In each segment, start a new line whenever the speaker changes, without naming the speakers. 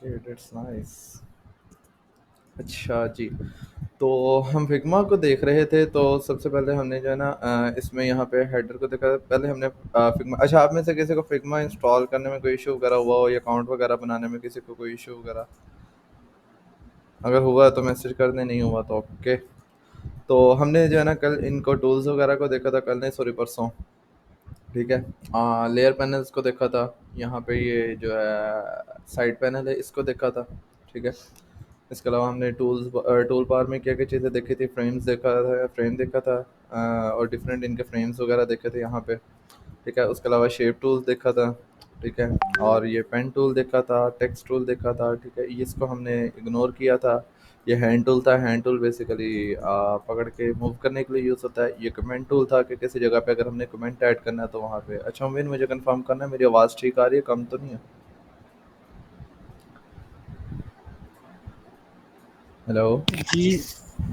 Okay, that's nice. अच्छा जी। तो हम फिग्मा को देख रहे थे, तो सबसे पहले हमने जो है ना इसमें यहाँ पे हेडर को देखा। पहले हमने फिग्मा, अच्छा, आप में से किसी को फिग्मा इंस्टॉल करने में कोई इशू वगैरह हुआ हो या अकाउंट वगैरह बनाने में किसी को कोई इशू वगैरह अगर हुआ तो मैसेज कर दें, नहीं हुआ तो ओके। तो हमने जो है ना कल इनको टूल्स वगैरह को देखा था, कल नहीं सॉरी परसों, ठीक है। लेयर पैनल्स को देखा था, यहाँ पे ये जो है साइड पैनल है इसको देखा था, ठीक है। इसके अलावा हमने टूल बार में क्या क्या चीज़ें देखी थी, फ्रेम्स देखा था, फ्रेम देखा था, और डिफरेंट इनके फ्रेम्स वगैरह देखे थे यहाँ पे, ठीक है। उसके अलावा शेप टूल्स देखा था, ठीक है। और ये पेन टूल देखा था, टेक्स्ट टूल देखा था, ठीक है। इसको हमने इग्नोर किया था। ये हैंड टूल था। हैंड टूल बेसिकली पकड़ के मूव करने के लिए यूज़ होता है। ये कमेंट टूल था कि किसी जगह पे अगर हमने कमेंट ऐड करना है तो वहाँ पे। अच्छा उम्मीद, मुझे कंफर्म करना है मेरी आवाज़ ठीक आ रही है, कम तो नहीं है? हेलो।
जी,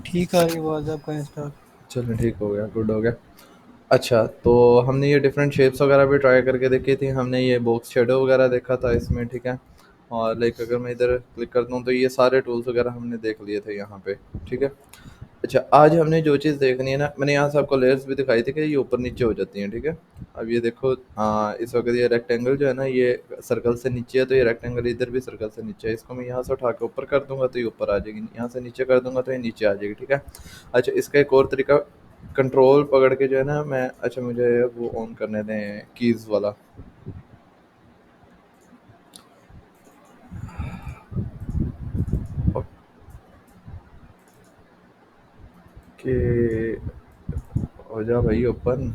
ठीक आ रही आवाज़ आपका इंस्टा।
चलो ठीक हो गया, गुड हो गया। अच्छा, तो हमने ये डिफरेंट शेप्स वगैरह भी ट्राई करके देखी थी। हमने ये बॉक्स शेडो वगैरह देखा था इसमें, ठीक है। और लाइक अगर मैं इधर क्लिक करता हूँ तो ये सारे टूल्स वगैरह हमने देख लिए थे यहाँ पे, ठीक है। अच्छा, आज हमने जो चीज़ देखनी है ना, मैंने यहाँ से आपको लेयर्स भी दिखाई थी कि ये ऊपर नीचे हो जाती हैं, ठीक है। अब ये देखो, इस वक्त ये रेक्टेंगल जो है ना, ये सर्कल से नीचे है, तो ये रेक्टेंगल इधर भी सर्कल से नीचे है। इसको मैं यहाँ से उठा के ऊपर कर दूंगा तो ये ऊपर आ जाएगी, यहाँ से नीचे कर दूंगा तो ये नीचे आ जाएगी, ठीक है। अच्छा, इसका एक और तरीका, कंट्रोल पकड़ के जो है ना मैं, अच्छा मुझे वो ऑन करने दें कीज़ वाला। ओके, हो जा भाई ओपन।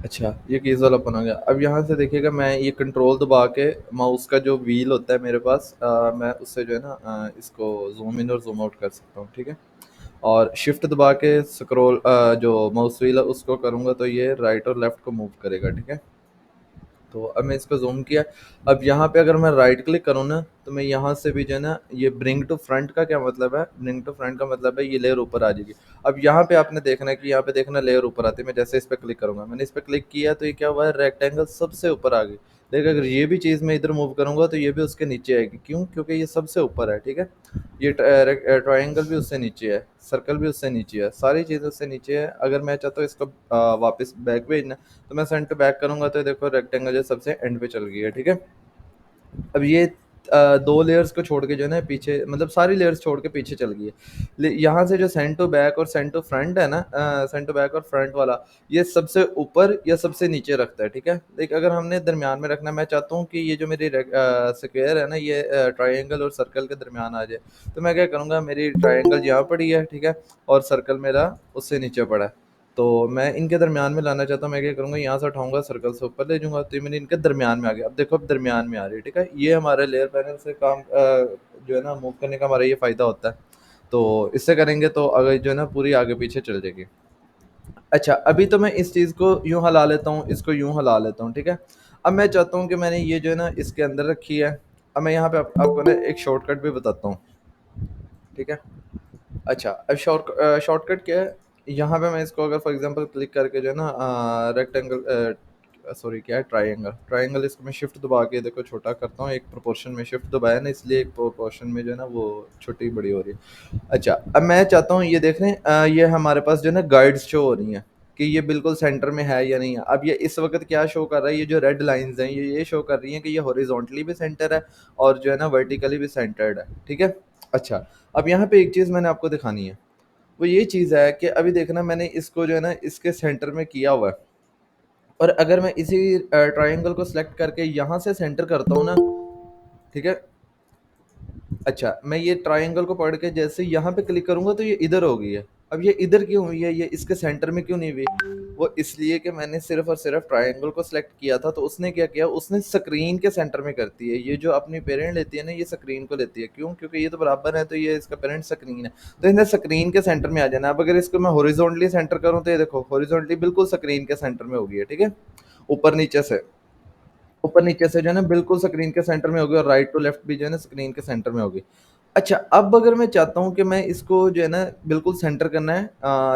अच्छा, ये कीज़ वाला ओपन हो गया। अब यहाँ से देखिएगा, मैं ये कंट्रोल दबा के माउस का जो व्हील होता है मेरे पास, मैं उससे जो है ना इसको जूम इन और जूम आउट कर सकता हूँ, ठीक है। और शिफ्ट दबा के स्क्रॉल, जो माउस व्हील है उसको करूँगा तो ये राइट और लेफ्ट को मूव करेगा, ठीक है। तो अब मैं इसको ज़ूम किया। अब यहाँ पे अगर मैं राइट क्लिक करूँ ना, तो मैं यहाँ से भी जो है ना, ये ब्रिंग टू फ्रंट का क्या मतलब है, ब्रिंग टू फ्रंट का मतलब है ये लेयर ऊपर आ जाएगी। अब यहाँ पे आपने देखना है कि यहाँ पे देखना लेयर ऊपर आती है। मैं जैसे इस पे क्लिक करूँगा, मैंने इस पे क्लिक किया तो ये क्या हुआ है, रेक्टेंगल सबसे ऊपर आ गई। लेकिन अगर ये भी चीज़ मैं इधर मूव करूँगा तो ये भी उसके नीचे आएगी। क्यों? क्योंकि ये सबसे ऊपर है, ठीक है। ये ट्रायंगल भी उससे नीचे है, सर्कल भी उससे नीचे है, सारी चीज़ें उससे नीचे है। अगर मैं चाहता हूँ इसको वापस बैक भेजना, तो मैं सेंटर बैक करूँगा तो ये देखो रेक्टेंगल जो सबसे एंड पे चल गई है, ठीक है। अब ये 2 लेयर्स को छोड़ के जो है ना पीछे, मतलब सारी लेयर्स छोड़ के पीछे चल गई है। यहाँ से जो सेंड टू बैक और सेंड टू फ्रंट है ना, सेंड टू बैक और फ्रंट वाला, ये सबसे ऊपर या सबसे नीचे रखता है, ठीक है। लेकिन अगर हमने दरमियान में रखना, मैं चाहता हूँ कि ये जो मेरी स्क्वायर है ना, ये ट्राइंगल और सर्कल के दरमियान आ जाए, तो मैं क्या करूँगा, मेरी ट्राइंगल यहाँ पड़ी है, ठीक है, और सर्कल मेरा उससे नीचे पड़ा है। तो मैं इनके दरमियान में लाना चाहता हूँ। मैं क्या करूँगा, यहाँ से उठाऊँगा, सर्कल से ऊपर ले जाऊँगा, तो ये मैंने इनके दरमियान में आ गया। अब देखो, अब दरमियान में आ रही है, ठीक है। ये हमारे लेयर पैनल से काम जो है ना मूव करने का हमारा ये फ़ायदा होता है। तो इससे करेंगे तो अगर जो है ना पूरी आगे पीछे चल जाएगी। अच्छा, अभी तो मैं इस चीज़ को यूँ हिला लेता हूँ, इसको यूँ हिला लेता हूँ, ठीक है। अब मैं चाहता हूँ कि मैंने ये जो है ना इसके अंदर रखी है। अब मैं यहाँ पे आपको ना एक शॉर्टकट भी बताता हूँ, ठीक है। अच्छा, अब शॉर्टकट क्या है? यहाँ पे मैं इसको अगर फॉर एग्जांपल क्लिक करके जो है ना रेक्टेंगल, सॉरी क्या है, ट्रायंगल, ट्रायंगल, इसको मैं शिफ्ट दबा के देखो छोटा करता हूँ। एक प्रोपोर्शन में शिफ्ट दबाया ना, इसलिए एक प्रोपोर्शन में जो है ना वो छोटी बड़ी हो रही है। अच्छा, अब मैं चाहता हूँ ये देख रहे हैं, ये हमारे पास जो है ना गाइड्स शो हो रही हैं कि ये बिल्कुल सेंटर में है या नहीं है। अब ये इस वक्त क्या शो कर रहा है, ये जो रेड लाइंस हैं ये शो कर रही हैं कि ये हॉरिजॉन्टली भी सेंटर है और जो है ना वर्टिकली भी सेंटर्ड है, ठीक है। अच्छा, अब यहाँ पे एक चीज़ मैंने आपको दिखानी है, वो ये चीज़ है कि अभी देखना, मैंने इसको जो है ना इसके सेंटर में किया हुआ है। और अगर मैं इसी ट्रायंगल को सिलेक्ट करके यहाँ से सेंटर करता हूँ ना, ठीक है। अच्छा, मैं ये ट्रायंगल को पकड़ के जैसे यहाँ पे क्लिक करूँगा तो ये इधर हो गई है। अब ये इधर क्यों हुई है, ये इसके सेंटर में क्यों नहीं हुई? वो इसलिए कि मैंने सिर्फ़ और सिर्फ़ ट्रायंगल को सिलेक्ट किया था, तो उसने क्या किया, उसने स्क्रीन के सेंटर में कर दी है। ये जो अपनी पेरेंट लेती है ना, ये स्क्रीन को लेती है। क्यों? क्योंकि ये तो बराबर है, तो ये इसका पेरेंट स्क्रीन है। तो इसने स्क्रीन के सेंटर में आ जाना है। अब अगर इसको मैं हॉरिज़ॉन्टली सेंटर करूँ तो ये देखो हॉरिज़ॉन्टली बिल्कुल स्क्रीन के सेंटर में हो गई है, ठीक है? ऊपर-नीचे से। ऊपर-नीचे से जो है ना बिल्कुल स्क्रीन के सेंटर में हो गई और राइट टू लेफ्ट भी जो है ना स्क्रीन के सेंटर में हो गई। अच्छा, अब अगर मैं चाहता हूँ कि मैं इसको जो है ना बिल्कुल सेंटर करना है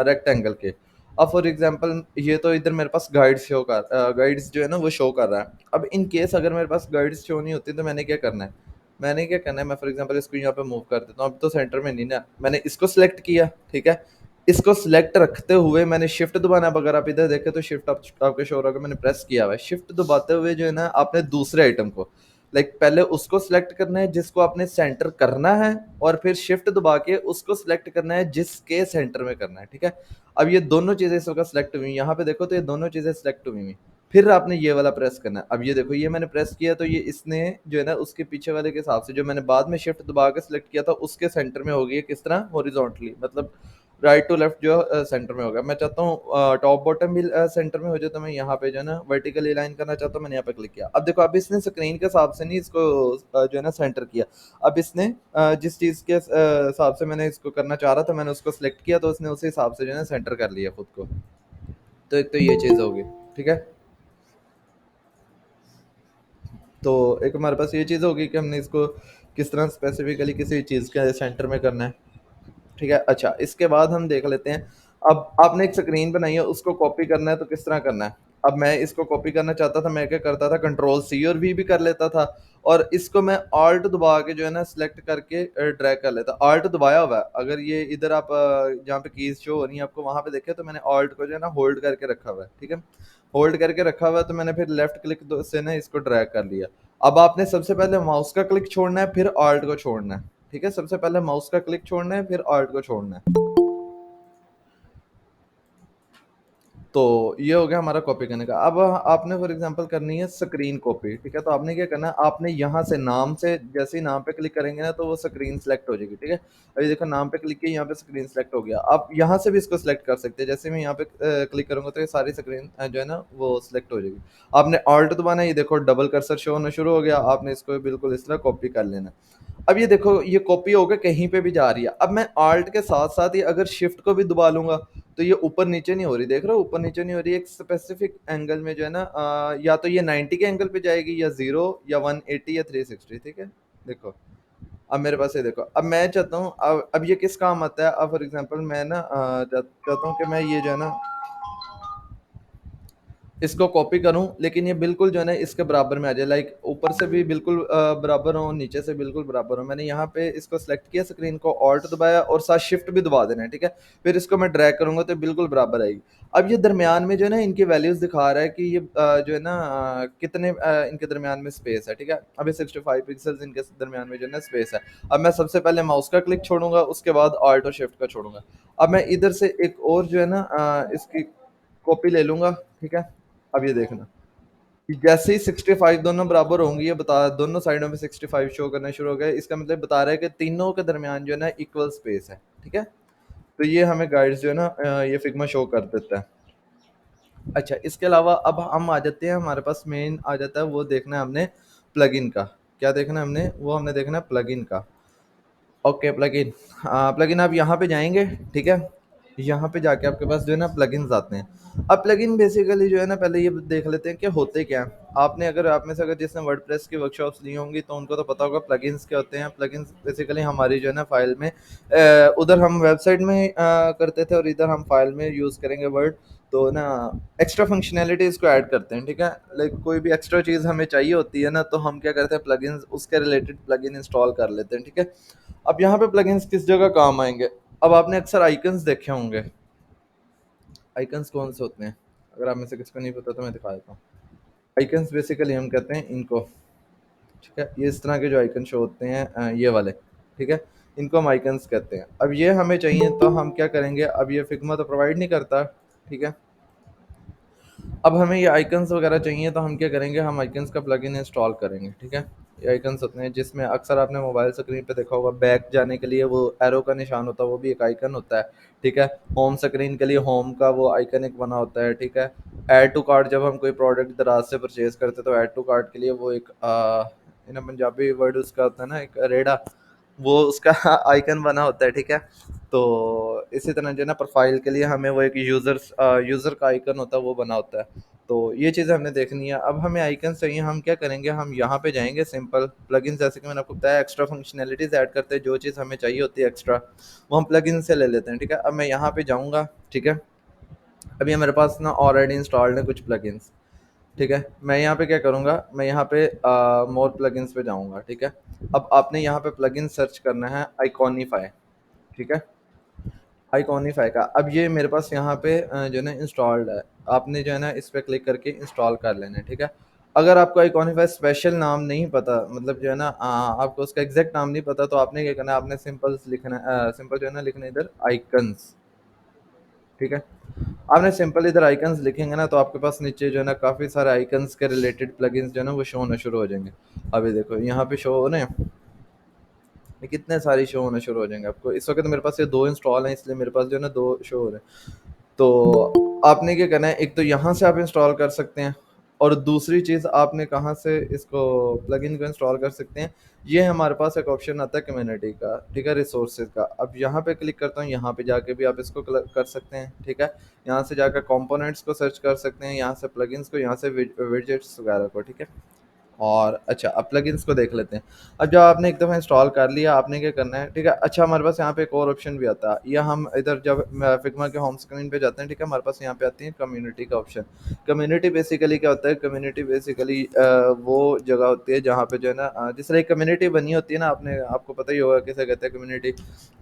रेक्टेंगल के, अब फॉर एग्जांपल ये तो इधर मेरे पास गाइड्स जो है ना वो शो कर रहा है। अब इन केस अगर मेरे पास गाइड्स शो नहीं होती तो मैंने क्या करना है, मैं फॉर एग्जांपल इसको यहाँ पे मूव कर देता हूँ। अब तो सेंटर में नहीं ना, मैंने इसको सिलेक्ट किया, ठीक है। इसको सिलेक्ट रखते हुए मैंने शिफ्ट दबाना है। अब अगर आप इधर देखें तो शिफ्ट आपके शो होगा, मैंने प्रेस किया हुआ है। शिफ्ट दबाते हुए जो है ना आपने दूसरे आइटम को, पहले उसको सिलेक्ट करना है जिसको आपने सेंटर करना है, और फिर शिफ्ट दबा के उसको सिलेक्ट करना है जिसके सेंटर में करना है, ठीक है। अब ये दोनों चीजें इस वक्त सिलेक्ट हुई, यहाँ पे देखो तो ये दोनों चीजें सिलेक्ट हुई। फिर आपने ये वाला प्रेस करना है। अब ये देखो, ये मैंने प्रेस किया तो ये इसने जो है ना उसके पीछे वाले के हिसाब से, जो मैंने बाद में शिफ्ट दबा के सिलेक्ट किया था उसके सेंटर में हो गई है। किस तरह? हॉरिजॉन्टली, मतलब राइट टू लेफ्ट जो सेंटर में होगा। मैं चाहता हूँ टॉप बॉटम भी सेंटर में हो जाए, तो मैं यहाँ पे जो है ना वर्टिकली लाइन करना चाहता हूँ, मैंने यहाँ पे क्लिक किया। अब देखो, अब इसने स्क्रीन के हिसाब से नहीं इसको जो है ना सेंटर किया। अब इसने जिस चीज़ के हिसाब से मैंने इसको करना चाह रहा था, मैंने उसको सिलेक्ट किया, तो उसने उसी हिसाब से जो है ना सेंटर कर लिया खुद को। तो एक तो ये चीज़ होगी, ठीक है। तो एक हमारे पास ये चीज़ होगी कि हमने इसको किस तरह स्पेसिफिकली किसी चीज़ के सेंटर में करना है, ठीक है। अच्छा, इसके बाद हम देख लेते हैं। अब आपने एक स्क्रीन बनाई है, उसको कॉपी करना है तो किस तरह करना है। अब मैं इसको कॉपी करना चाहता था, मैं क्या करता था, कंट्रोल सी और वी भी कर लेता था, और इसको मैं ऑल्ट दबा के जो है ना सिलेक्ट करके ड्रैग कर लेता। ऑल्ट दबाया हुआ है, अगर ये इधर आप जहाँ पे कीज शो हो रही है आपको वहां पे देखे, तो मैंने ऑल्ट को जो है ना होल्ड करके रखा हुआ है, ठीक है। होल्ड करके रखा हुआ है, तो मैंने फिर लेफ्ट क्लिक से ना इसको ड्रैग कर लिया। अब आपने सबसे पहले माउस का क्लिक छोड़ना है, फिर ऑल्ट को छोड़ना है, ठीक है। सबसे पहले माउस का क्लिक छोड़ना है, फिर ऑल्ट को छोड़ना है। तो ये हो गया हमारा कॉपी करने का। अब आपने फॉर एग्जांपल करनी है स्क्रीन कॉपी, ठीक है। तो आपने क्या करना है, आपने यहाँ से नाम से, जैसे ही नाम पे क्लिक करेंगे ना तो वो स्क्रीन सेलेक्ट हो जाएगी, ठीक है। अभी देखो, नाम पे क्लिक किया, यहाँ पे स्क्रीन सेलेक्ट हो गया। आप यहाँ से भी इसको सिलेक्ट कर सकते हैं। जैसे मैं यहाँ पे क्लिक करूंगा तो ये सारी स्क्रीन जो है ना वो सिलेक्ट हो जाएगी। आपने ऑल्ट दबाना है, ये देखो डबल कर्सर शो होना शुरू हो गया। आपने इसको बिल्कुल इस तरह कॉपी कर लेना। अब ये देखो, ये कॉपी होकर कहीं पे भी जा रही है। अब मैं आल्ट के साथ साथ ही अगर शिफ्ट को भी दबा लूंगा तो ये ऊपर नीचे नहीं हो रही, देख रहे हो, ऊपर नीचे नहीं हो रही। एक स्पेसिफिक एंगल में जो है ना या तो ये 90 के एंगल पे जाएगी, या 0, या 180, या 360, ठीक है। देखो, अब मेरे पास ये देखो, अब मैं चाहता हूँ, अब ये किस काम आता है। अब फॉर एग्जांपल मैं ना चाहता हूँ कि मैं ये जो है ना इसको कॉपी करूं, लेकिन ये बिल्कुल जो है ना इसके बराबर में आ जाए, ऊपर से भी बिल्कुल बराबर हो, नीचे से बिल्कुल बराबर हो। मैंने यहाँ पे इसको सेलेक्ट किया, स्क्रीन को ऑल्ट दबाया, और साथ शिफ्ट भी दबा देना है, ठीक है। फिर इसको मैं ड्रैग करूंगा तो बिल्कुल बराबर आएगी। अब ये दरमियान में जो है ना इनकी वैल्यूज दिखा रहा है कि ये जो है ना कितने इनके दरमियान में स्पेस है, ठीक है। अभी 65 पिक्सल्स इनके दरमियान में जो है ना स्पेस है। अब मैं सबसे पहले माउस का क्लिक छोड़ूंगा, उसके बाद ऑल्ट और शिफ्ट का छोड़ूंगा। अब मैं इधर से एक और जो है ना इसकी कॉपी ले लूंगा, ठीक है। अब ये देखना कि जैसे ही 65 दोनों बराबर होंगी, ये बता, दोनों साइडों में 65 शो करना शुरू हो गया। इसका मतलब बता रहा है कि तीनों के दरमियान जो है ना इक्वल स्पेस है, ठीक है। तो ये हमें गाइड्स जो है ना ये फिग्मा शो कर देता है। अच्छा, इसके अलावा अब हम आ जाते हैं, हमारे पास मेन आ जाता है, वो देखना है हमने प्लगइन का। क्या देखना है हमने? वो हमने देखना है प्लगइन का। Okay, plugin. प्लगइन आप यहाँ पे जाएंगे, ठीक है। यहाँ पे जाके आपके पास जो है ना प्लगइन्स आते हैं। अब प्लगइन बेसिकली जो है ना, पहले ये देख लेते हैं कि होते क्या हैं। आपने अगर आप में से अगर जिसने वर्डप्रेस की वर्कशॉप्स ली होंगी तो उनको तो पता होगा प्लगइन्स क्या होते हैं। प्लगइन्स बेसिकली हमारी जो है ना फाइल में उधर हम वेबसाइट में करते थे, और इधर हम फाइल में यूज़ करेंगे वर्ड। तो ना एक्स्ट्रा फंक्शनैलिटी इसको ऐड करते हैं, ठीक है। कोई भी एक्स्ट्रा चीज़ हमें चाहिए होती है ना, तो हम क्या करते हैं, प्लगइन्स उसके रिलेटेड प्लगइन इंस्टॉल कर लेते हैं, ठीक है। अब यहाँ पे प्लगइन्स किस जगह काम आएंगे? अब आपने अक्सर आइकन्स देखे होंगे। आइकन्स कौन से होते हैं? अगर आप में से किसी को नहीं पता तो मैं दिखा देता हूँ। आइकन्स बेसिकली हम कहते हैं इनको, ठीक है। ये इस तरह के जो आइकन शो होते हैं ये वाले, ठीक है। इनको हम आइकन्स कहते हैं। अब ये हमें चाहिए तो हम क्या करेंगे, अब ये फिग्मा तो प्रोवाइड नहीं करता, ठीक है। अब हमें ये आइकन्स वगैरह चाहिए तो हम क्या करेंगे, हम आइकन्स का प्लगइन इंस्टॉल करेंगे, ठीक है। ये आइकन्स होते हैं जिसमें अक्सर आपने मोबाइल स्क्रीन पे देखा होगा, बैक जाने के लिए वो एरो का निशान होता है, वो भी एक आइकन होता है, ठीक है। होम स्क्रीन के लिए होम का वो आइकन एक बना होता है, ठीक है। ऐड टू कार्ट, जब हम कोई प्रोडक्ट दराज से परचेज करते हैं तो ऐड टू कार्ट के लिए वो एक इन पंजाबी वर्ड उसका होता है ना, एक रेड़ा, वो उसका आइकन बना होता है, ठीक है। तो इसी तरह जो है ना प्रोफाइल के लिए हमें वो एक यूज़र का आइकन होता है, वो बना होता है। तो ये चीज़ें हमने देखनी है। अब हमें आइकन चाहिए, हम क्या करेंगे, हम यहाँ पे जाएंगे, सिंपल प्लगइन, जैसे कि मैंने आपको बताया एक्स्ट्रा फंक्शनैलिटीज़ ऐड करते हैं, जो चीज़ हमें चाहिए होती है एक्स्ट्रा वो हम प्लगइन से ले लेते हैं, ठीक है। अब मैं यहाँ पे जाऊँगा, ठीक है। अभी मेरे पास ना ऑलरेडी इंस्टॉल्ड है कुछ प्लगइन्स, ठीक है। मैं यहाँ पे क्या करूँगा, मैं यहाँ पे मोर प्लगइन्स पे जाऊँगा, ठीक है। अब आपने यहाँ पे प्लगइन सर्च करना है आइकॉनिफाई, ठीक है। आइकॉनिफाई का अब ये मेरे पास यहाँ पे जो है ना इंस्टॉल्ड है। आपने जो है ना इस पे क्लिक करके इंस्टॉल कर लेना है, ठीक है। अगर आपको आइकॉनिफाई स्पेशल नाम नहीं पता, मतलब जो है ना आपको उसका एग्जैक्ट नाम नहीं पता, तो आपने क्या करना है, आपने सिंपल लिखना है, सिंपल जो है ना लिखना है इधर आइकन्स, ठीक है। आपने सिंपल इधर आइकन्स लिखेंगे ना, तो आपके पास नीचे जो है ना काफ़ी सारे आइकन्स के रिलेटेड प्लगइन्स जो है ना वो शो होना शुरू हो जाएंगे। अभी देखो यहाँ पे शो हो रहे हैं, ये कितने सारी शो होना शुरू हो जाएंगे आपको। इस वक्त तो मेरे पास ये 2 इंस्टॉल हैं, इसलिए मेरे पास जो है ना 2 शो हो रहे हैं। तो आपने क्या करना है, एक तो यहाँ से आप इंस्टॉल कर सकते हैं, और दूसरी चीज़ आपने कहाँ से इसको प्लगइन को इंस्टॉल कर सकते हैं, ये हमारे पास एक ऑप्शन आता है कम्युनिटी का, ठीक है, रिसोर्सेज का। अब यहाँ पे क्लिक करता हूँ, यहाँ पे जाके भी आप इसको कर सकते हैं, ठीक है। यहाँ से जाकर कंपोनेंट्स को सर्च कर सकते हैं, यहाँ से प्लगइन्स को, यहाँ से विजेट्स वगैरह को, ठीक है। और अच्छा, अब प्लगइन्स को देख लेते हैं। अब जब आपने एक दफ़ा इंस्टॉल कर लिया, आपने क्या करना है, ठीक है। अच्छा, हमारे पास यहाँ पे एक और ऑप्शन भी आता है, या हम इधर जब फिग्मा के होम स्क्रीन पे जाते हैं, ठीक है, हमारे पास यहाँ पे आती है कम्युनिटी का ऑप्शन। कम्युनिटी बेसिकली क्या होता है, कम्युनिटी बेसिकली वो जगह होती है जहाँ पे जो है ना जिस तरह एक कम्युनिटी बनी होती है ना, आपने आपको पता ही होगा किसे कहते हैं कम्युनिटी।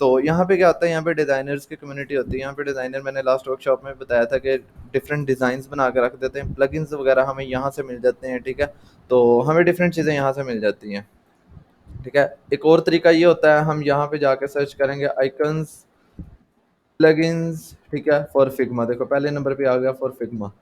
तो यहाँ पे क्या होता है, यहाँ पे डिज़ाइनर्स की कम्युनिटी होती है। यहाँ पे डिज़ाइनर, मैंने लास्ट वर्कशॉप में बताया था कि डिफरेंट डिज़ाइंस बना के रख देते हैं, प्लगइन्स वगैरह हमें यहाँ से मिल जाते हैं, ठीक है। तो हमें डिफरेंट चीज़ें यहाँ से मिल जाती हैं, ठीक है। एक और तरीका ये होता है, हम यहाँ पे जाके सर्च करेंगे आइकन्स प्लगइन्स, ठीक है, फॉर फिग्मा। देखो पहले नंबर पे आ गया फॉर फिग्मा,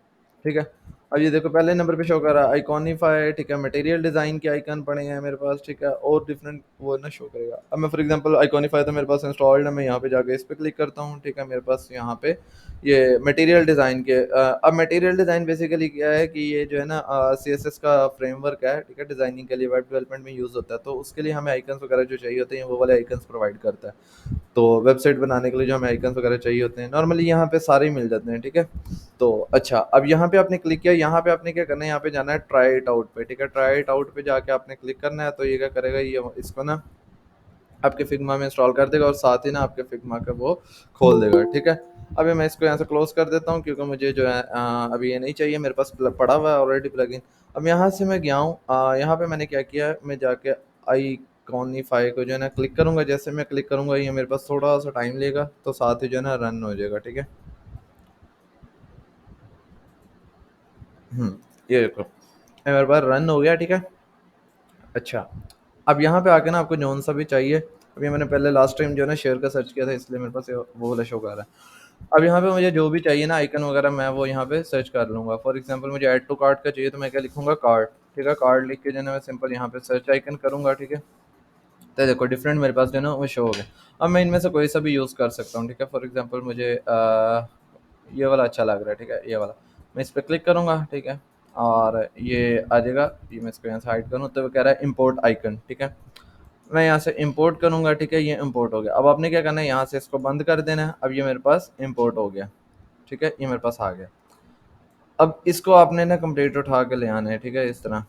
ठीक है। अब ये देखो पहले नंबर पे शो कर रहा है आइकॉनिफाई, ठीक है। मटेरियल डिज़ाइन के आइकन पड़े हैं मेरे पास, ठीक है, और डिफरेंट वो ना शो करेगा। अब मैं फॉर एग्जांपल आइकॉनिफाई तो मेरे पास इंस्टॉल्ड है, मैं यहाँ पे जाके इस पे क्लिक करता हूँ, ठीक है। मेरे पास यहाँ पे ये मटेरियल डिज़ाइन के अब मटेरियल डिज़ाइन बेसिकली क्या है कि ये जो है ना CSS का फ्रेमवर्क है, ठीक है, डिज़ाइनिंग के लिए, वेब डेवलपमेंट में यूज़ होता है। तो उसके लिए हमें आइकन्स वगैरह जो चाहिए होते हैं वो वाले आइकन्स प्रोवाइड करता है। तो वेबसाइट बनाने के लिए जो हमें आइकन्स वगैरह चाहिए होते हैं, नॉर्मली यहाँ पे सारे ही मिल जाते हैं, ठीक है। तो अच्छा, अब यहाँ पे आपने क्लिक किया, यहाँ पे आपने क्या करना है, यहाँ पे जाना है ट्राई इट आउट पे, ठीक है। ट्राई इट आउट पे जाके आपने क्लिक करना है, तो ये क्या करेगा, ये इसको ना आपके फिग्मा में इंस्टॉल कर देगा, और साथ ही ना आपके फिग्मा का वो खोल देगा, ठीक है। अभी मैं इसको यहाँ से क्लोज कर देता हूँ, क्योंकि मुझे जो है अभी ये नहीं चाहिए, मेरे पास पड़ा हुआ है ऑलरेडी प्लगइन। अब यहाँ से मैं गया हूँ, यहाँ पे मैंने क्या किया, मैं जाके आइकॉनिफाई को जो है ना क्लिक करूँगा। जैसे मैं क्लिक करूँगा, ये मेरे पास थोड़ा सा टाइम लेगा, तो साथ ही जो है ना रन हो जाएगा, ठीक है। ये देखो, ये मेरे पास रन हो गया, ठीक है। अच्छा, अब यहाँ पे आके ना आपको जौन सा भी चाहिए, अभी मैंने पहले लास्ट टाइम जो है ना शेयर का सर्च किया था, इसलिए मेरे पास वो वाला शो कर रहा है। अब यहाँ पे मुझे जो भी चाहिए ना आइकन वगैरह, मैं वो यहाँ पे सर्च कर लूँगा। फॉर एग्जांपल मुझे ऐड टू कार्ट का चाहिए, तो मैं क्या लिखूँगा, कार्ट, ठीक है। कार्ट लिख के जो है ना मैं सिंपल यहाँ पे सर्च आइकन करूँगा, ठीक है। तो देखो डिफरेंट मेरे पास जो है ना वो शो हो गया। अब मैं इनमें से कोई सा भी यूज़ कर सकता हूँ, ठीक है। फॉर एग्जांपल मुझे ये वाला अच्छा लग रहा है, ठीक है, ये वाला। मैं इस पर क्लिक करूँगा, ठीक है, और ये आ जाएगा। ये मैं इसको यहाँ से हाइड करूँ, तो वो कह रहा है इम्पोर्ट आइकन, ठीक है। मैं यहाँ से इंपोर्ट करूँगा, ठीक है, ये इंपोर्ट हो गया। अब आपने क्या करना है, यहाँ से इसको बंद कर देना है। अब ये मेरे पास इंपोर्ट हो गया, ठीक है, ये मेरे पास आ गया। अब इसको आपने ना कंप्लीट उठा के ले आना है, ठीक है, इस तरह।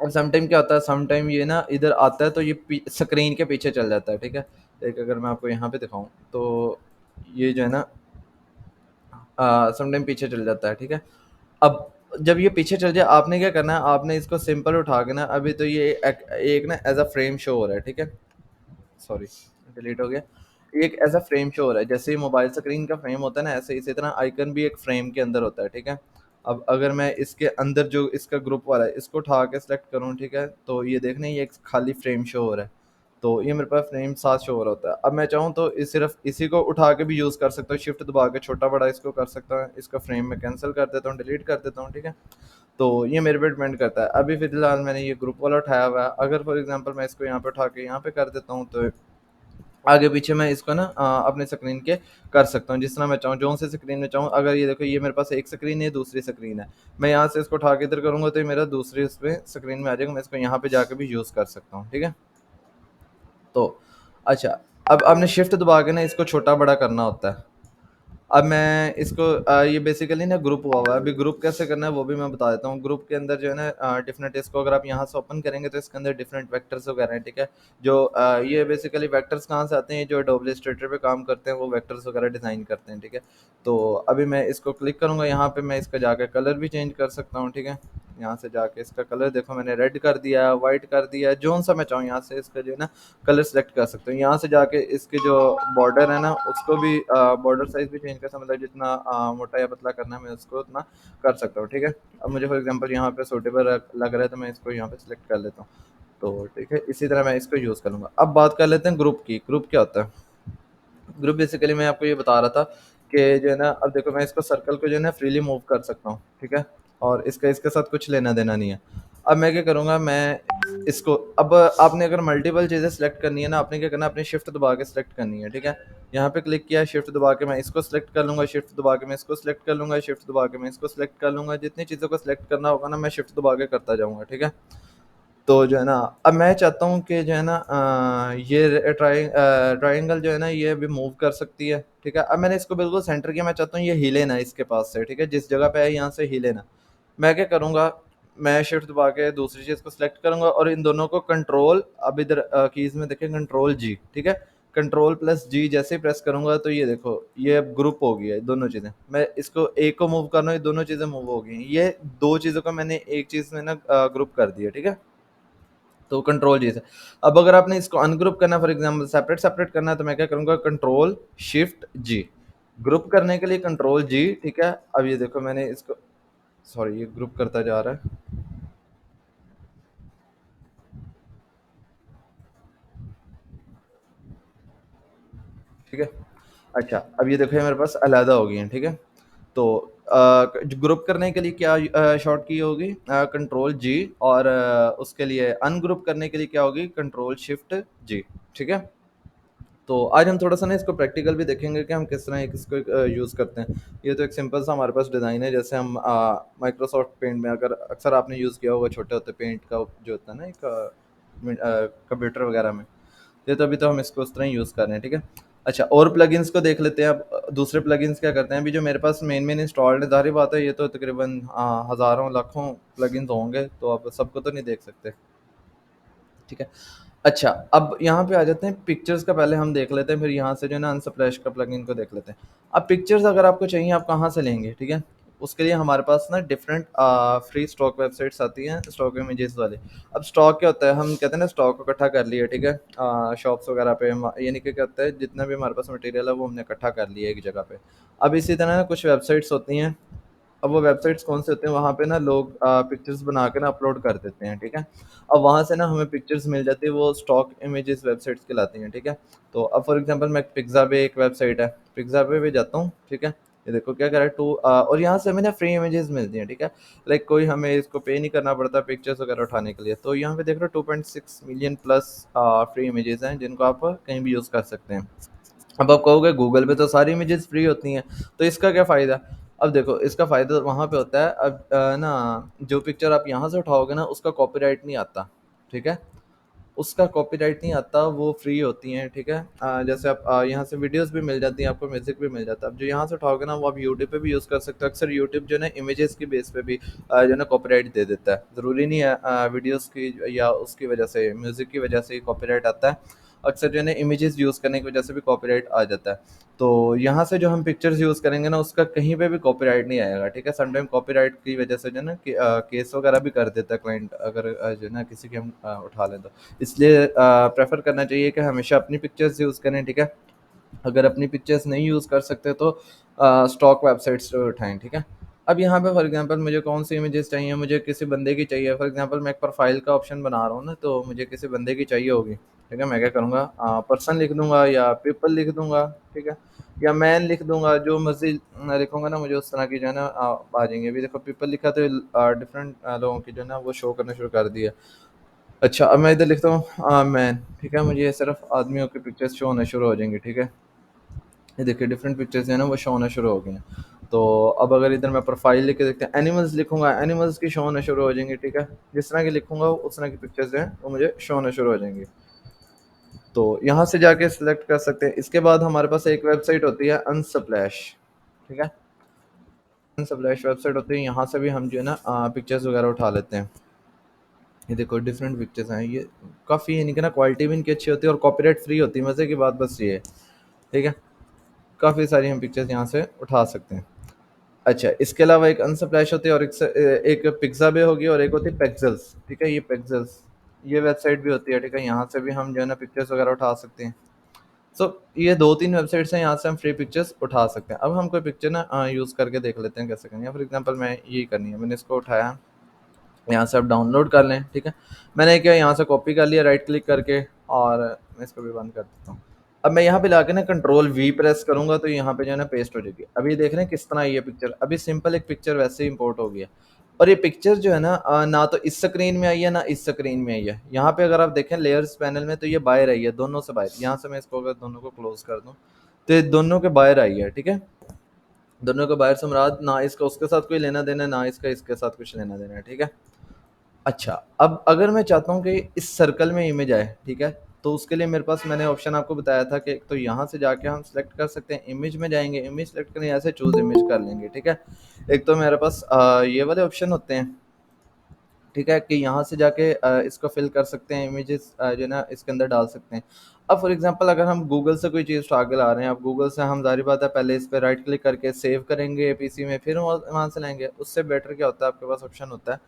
और सम टाइम क्या होता है, सम टाइम ये ना इधर आता है, तो ये स्क्रीन के पीछे चल जाता है, ठीक है। एक अगर मैं आपको यहाँ पे दिखाऊँ, तो ये जो है ना सम टाइम पीछे चल जाता है, ठीक है। अब जब ये पीछे चल जाए, आपने क्या करना है, आपने इसको सिंपल उठा के ना, अभी तो ये एक ना एज अ फ्रेम शो हो रहा है, ठीक है। सॉरी, डिलीट हो गया। एक ऐसा फ्रेम शो हो रहा है, जैसे मोबाइल स्क्रीन का फ्रेम होता है ना, ऐसे इसी तरह आइकन भी एक फ्रेम के अंदर होता है, ठीक है। अब अगर मैं इसके अंदर जो इसका ग्रुप वाला है, इसको उठा के सेलेक्ट करूँ, ठीक है, तो ये देखने ये एक खाली फ्रेम शो हो रहा है। तो ये मेरे पास फ्रेम 7 शो हो रहा होता है। अब मैं चाहूँ तो सिर्फ इसी को उठा के भी यूज़ कर सकता हूँ, शिफ्ट दबा के छोटा बड़ा इसको कर सकता हूँ। इसका फ्रेम में कैंसिल कर देता हूँ, डिलीट कर देता हूँ, ठीक है। तो ये मेरे पे डिपेंड करता है। अभी फिलहाल मैंने ये ग्रुप वाला उठाया हुआ है। अगर फॉर एग्जांपल मैं इसको यहाँ पे उठा के यहाँ पे कर देता हूँ, तो आगे पीछे मैं इसको ना अपने स्क्रीन के कर सकता हूँ जिस तरह मैं चाहूँ, जो से स्क्रीन में चाहूँ। अगर ये देखो, ये मेरे पास एक स्क्रीन है, दूसरी स्क्रीन है, मैं यहाँ से इसको उठा के इधर करूँगा, तो ये मेरा दूसरी उस पर स्क्रीन में आ जाएगा। मैं इसको यहाँ पे जाके भी यूज़ कर सकता हूँ, ठीक है। तो अच्छा, अब आपने शिफ्ट दबा के ना इसको छोटा बड़ा करना होता है। अब मैं इसको ये बेसिकली ना ग्रुप हुआ हुआ है। अभी ग्रुप कैसे करना है वो भी मैं बता देता हूँ। ग्रुप के अंदर जो है ना डिफरेंट, इसको अगर आप यहाँ से ओपन करेंगे तो इसके अंदर डिफरेंट वेक्टर्स वगैरह हैं, ठीक है। जो ये बेसिकली वेक्टर्स कहाँ से आते हैं, जो एडोबी इलस्ट्रेटर पे काम करते हैं वो वेक्टर्स वगैरह डिज़ाइन करते हैं, ठीक है। तो अभी मैं इसको क्लिक करूँगा, यहाँ पे मैं इसका जाकर कलर भी चेंज कर सकता हूँ, ठीक है। यहाँ से जाके इसका कलर देखो मैंने रेड कर दिया, वाइट कर दिया, जोन सा मैं चाहूँ यहाँ से इसका जो है ना कलर सेलेक्ट कर सकते हो। यहाँ से जाके इसके जो बॉर्डर है ना उसको भी बॉर्डर साइज भी चेंज कर सकता हूँ, मतलब जितना मोटा या पतला करना है मैं उसको उतना कर सकता हूँ, ठीक है। अब मुझे फॉर एग्जांपल यहाँ पे सूटेबल लग रहा है तो मैं इसको यहाँ पे सिलेक्ट कर लेता हूँ। तो ठीक है, इसी तरह मैं इसको यूज़ करूँगा। अब बात कर लेते हैं ग्रुप की। ग्रुप क्या होता है? ग्रुप बेसिकली मैं आपको ये बता रहा था कि जो है ना, अब देखो मैं इसको सर्कल को जो है ना फ्रीली मूव कर सकता हूँ, ठीक है। और इसका इसके साथ कुछ लेना देना नहीं है। अब मैं क्या करूँगा, मैं इसको, अब आपने अगर मल्टीपल चीज़ें सेलेक्ट करनी है ना, आपने क्या करना है, अपनी शिफ्ट दबा के सेलेक्ट करनी है, ठीक है। यहाँ पे क्लिक किया, शिफ्ट दबा के मैं इसको सेलेक्ट कर लूँगा, शिफ्ट दबा के मैं इसको सेलेक्ट कर लूँगा, शिफ्ट दबा के मैं इसको सेलेक्ट कर लूँगा। जितनी चीज़ों को सेलेक्ट करना होगा ना मैं शिफ्ट दबा के करता जाऊँगा, ठीक है। तो जो है ना, अब मैं चाहता हूँ कि जो है ना ये ट्रायंगल जो है ना ये भी मूव कर सकती है, ठीक है। अब मैंने इसको बिल्कुल सेंटर किया, मैं चाहता हूँ ये हिले ना इसके पास से, ठीक है। जिस जगह पे है यहाँ से हिले ना। मैं क्या करूँगा, मैं शिफ्ट दबा के दूसरी चीज़ को सिलेक्ट करूँगा और इन दोनों को कंट्रोल, अब इधर कीज़ में देखें कंट्रोल जी, ठीक है। कंट्रोल प्लस जी जैसे ही प्रेस करूँगा तो ये देखो ये अब ग्रुप हो गई है दोनों चीज़ें। मैं इसको एक को मूव कर रहा हूँ, ये दोनों चीज़ें मूव हो गई हैं। ये दो चीज़ों को मैंने एक चीज़ में ना ग्रुप कर दिया, ठीक है। तो कंट्रोल जी से। अब अगर आपने इसको अनग्रुप करना है, फॉर एग्जांपल सेपरेट सेपरेट करना है, तो मैं क्या करूँगा, कंट्रोल शिफ्ट जी। ग्रुप करने के लिए कंट्रोल जी, ठीक है। अब ये देखो मैंने इसको, सॉरी ये ग्रुप करता जा रहा है, ठीक है। अच्छा, अब ये देखो ये मेरे पास अलहदा हो गई हैं, ठीक है। तो ग्रुप करने के लिए क्या शॉर्ट की होगी, कंट्रोल जी। और उसके लिए अनग्रुप करने के लिए क्या होगी, कंट्रोल शिफ्ट जी, ठीक है। तो आज हम थोड़ा सा ना इसको प्रैक्टिकल भी देखेंगे कि हम किस तरह इसको यूज़ करते हैं। ये तो एक सिंपल सा हमारे पास डिज़ाइन है, जैसे हम माइक्रोसॉफ्ट पेंट में, अगर अक्सर आपने यूज़ किया होगा छोटे होते पेंट का जो होता है ना एक कंप्यूटर वगैरह में। ये तो अभी तो हम इसको उस तरह ही यूज़ कर रहे हैं, ठीक है। अच्छा, और प्लगइन्स को देख लेते हैं। अब दूसरे प्लगइन्स क्या करते हैं, अभी जो मेरे पास मेन इंस्टॉल्ड है, ज़ाहिर बात है ये तो तकरीबन हज़ारों लाखों प्लगइन्स होंगे, तो आप सबको तो नहीं देख सकते, ठीक है। अच्छा, अब यहाँ पे आ जाते हैं पिक्चर्स का, पहले हम देख लेते हैं, फिर यहाँ से जो है ना अनस्प्लैश का प्लगइन को देख लेते हैं। अब पिक्चर्स अगर आपको चाहिए, आप कहाँ से लेंगे, ठीक है। उसके लिए हमारे पास ना डिफरेंट फ्री स्टॉक वेबसाइट्स आती हैं, स्टॉक इमेजेस वाले। अब स्टॉक क्या होता है, हम कहते हैं ना स्टॉक को इकट्ठा कर लिया, ठीक है। शॉप्स वगैरह पे यानी कि क्या होता है, जितना भी हमारे पास मटेरियल है वो हमने इकट्ठा कर लिया एक जगह पे। अब इसी तरह ना कुछ वेबसाइट्स होती हैं। अब वो वेबसाइट्स कौन से होते हैं, वहाँ पे ना लोग पिक्चर्स बना के ना अपलोड कर देते हैं, ठीक है। अब वहाँ से ना हमें पिक्चर्स मिल जाती है, वो स्टॉक इमेजेस वेबसाइट्स कहलाती हैं, ठीक है। तो अब फॉर एग्जांपल मैं पिक्साबे एक वेबसाइट है, पिक्साबे पे जाता हूँ, ठीक है। ये देखो क्या कह रहा है, और यहाँ से हमें ना फ्री इमेजेस मिलती हैं, ठीक है। लाइक कोई हमें इसको पे नहीं करना पड़ता पिक्चर्स वगैरह उठाने के लिए। तो यहाँ पे देख रहे हो 2.6 मिलियन प्लस फ्री इमेजेस हैं जिनको आप कहीं भी यूज़ कर सकते हैं। अब आप कहोगे गूगल पे तो सारी इमेजेस फ्री होती हैं, तो इसका क्या फ़ायदा? अब देखो इसका फ़ायदा वहाँ पे होता है, अब ना जो पिक्चर आप यहाँ से उठाओगे ना उसका कॉपीराइट नहीं आता, ठीक है? उसका कॉपीराइट नहीं आता, वो फ्री होती हैं, ठीक है। जैसे आप यहाँ से वीडियोस भी मिल जाती हैं, आपको म्यूजिक भी मिल जाता है। अब जो यहाँ से उठाओगे ना वो आप यूट्यूब पे भी यूज़ कर सकते हो। अक्सर यूट्यूब जो है ना इमेजेस की बेस पे भी जो है ना कॉपीराइट दे देता है। ज़रूरी नहीं है वीडियोस की या उसकी वजह से, म्यूजिक की वजह से ही कॉपीराइट आता है। अक्सर जो है ना इमेजेस यूज़ करने की वजह से भी कॉपीराइट आ जाता है। तो यहाँ से जो हम पिक्चर्स यूज़ करेंगे ना उसका कहीं पे भी कॉपीराइट नहीं आएगा, ठीक है। समटाइम कॉपीराइट की वजह से जो है ना कि केस वगैरह भी कर देता है क्लाइंट, अगर जो है ना किसी की हम उठा लें तो। इसलिए प्रेफ़र करना चाहिए कि हमेशा अपनी पिक्चर्स यूज़ करें, ठीक है। अगर अपनी पिक्चर्स नहीं यूज़ कर सकते तो स्टॉक वेबसाइट्स से उठाएँ, ठीक है। अब यहाँ पे फॉर एग्ज़ाम्पल मुझे कौन-सी इमेजेस चाहिए, मुझे किसी बंदे की चाहिए। फॉर एग्ज़ाम्पल मैं एक प्रोफ़ाइल का ऑप्शन बना रहा हूँ ना, तो मुझे किसी बंदे की चाहिए होगी, ठीक है। मैं क्या करूँगा, पर्सन लिख दूँगा या पीपल लिख दूँगा, ठीक है। या मैन लिख दूँगा, जो मर्ज़ी लिखूँगा ना मुझे उस तरह की जो है ना आ जाएँगी। अभी देखो पीपल लिखा तो डिफरेंट लोगों की जो है ना वो शो करना शुरू कर दी है। अच्छा, अब मैं इधर लिखता हूँ मैन, ठीक है, मुझे ये सिर्फ़ आदमियों की पिक्चर्स शो होना शुरू हो जाएँगी, ठीक है। ये देखिए डिफरेंट पिक्चर्स जो है ना वो शो होना शुरू हो गए हैं। तो अब अगर इधर मैं प्रोफ़ाइल लिख के देखते हैं, एनिमल्स लिखूँगा, एनिमल्स की शो होना शुरू हो जाएँगी, ठीक है। जिस तरह की लिखूँगा उस तरह की पिक्चर्स जो हैं वो मुझे शो होना शुरू हो जाएँगी। तो यहाँ से जाके सिलेक्ट कर सकते हैं। इसके बाद हमारे पास एक वेबसाइट होती है अनस्प्लैश। ठीक है। स्प्लैश वेबसाइट होती है, यहाँ से भी हम जो है ना पिक्चर्स वगैरह उठा लेते हैं। ये देखो डिफरेंट पिक्चर्स हैं, ये काफ़ी यानी कि ना क्वालिटी भी इनकी अच्छी होती है और कॉपीराइट फ्री होती है। मज़े की बात बस ये है, ठीक है। काफ़ी सारी हम पिक्चर्स यहाँ से उठा सकते हैं। अच्छा, इसके अलावा एक अनस्प्लैश होती है और एक पिक्साबे होगी और एक होती है पेक्सल्स, ठीक है। ये पेक्सल्स, ये वेबसाइट भी होती है, ठीक है। यहाँ से भी हम जो है ना पिक्चर्स वगैरह उठा सकते हैं। सो ये 2-3 वेबसाइट्स हैं, यहाँ से हम फ्री पिक्चर्स उठा सकते हैं। अब हम कोई पिक्चर ना यूज़ करके देख लेते हैं कैसे करनी है। फॉर एग्जांपल मैं यही करनी है, मैंने इसको उठाया, यहाँ से आप डाउनलोड कर लें, ठीक है। मैंने क्या यहाँ से कॉपी कर लिया राइट क्लिक करके, और मैं इसको भी बंद कर देता हूँ। अब मैं यहाँ पे लाके ना कंट्रोल वी प्रेस करूंगा तो यहाँ पे जो है ना पेस्ट हो जाएगी। अभी देख रहे हैं किस तरह ये पिक्चर, अभी सिंपल एक पिक्चर वैसे ही इंपोर्ट हो गया। और ये पिक्चर जो है ना ना तो इस स्क्रीन में आई है ना इस स्क्रीन में आई है। यहाँ पे अगर आप देखें लेयर्स पैनल में तो ये बाहर आई है, दोनों से बाहर। यहाँ से मैं इसको अगर दोनों को क्लोज कर दूँ तो ये दोनों के बाहर आई है, ठीक है। दोनों के बाहर से मुराद ना इसका उसके साथ कोई लेना देना है, ना इसका इसके साथ कुछ लेना देना है, ठीक है। अच्छा, अब अगर मैं चाहता हूँ कि इस सर्कल में इमेज आए, ठीक है, तो उसके लिए मेरे पास मैंने ऑप्शन आपको बताया था कि तो यहाँ से जाके हम सेलेक्ट कर सकते हैं, इमेज में जाएंगे, इमेज सेलेक्ट करेंगे, ऐसे चूज इमेज कर लेंगे, ठीक है। एक तो मेरे पास ये वाले ऑप्शन होते हैं, ठीक है, कि यहाँ से जाके इसको फिल कर सकते हैं, इमेजेस जो है ना इसके अंदर डाल सकते हैं। अब फॉर एग्जांपल अगर हम गूगल से कोई चीज़ उठा के ला रहे हैं, अब गूगल से हम ज़ाहिर बात है पहले इस पर राइट क्लिक करके सेव करेंगे पीसी में, फिर वहाँ से लाएंगे। उससे बेटर क्या होता है, आपके पास ऑप्शन होता है,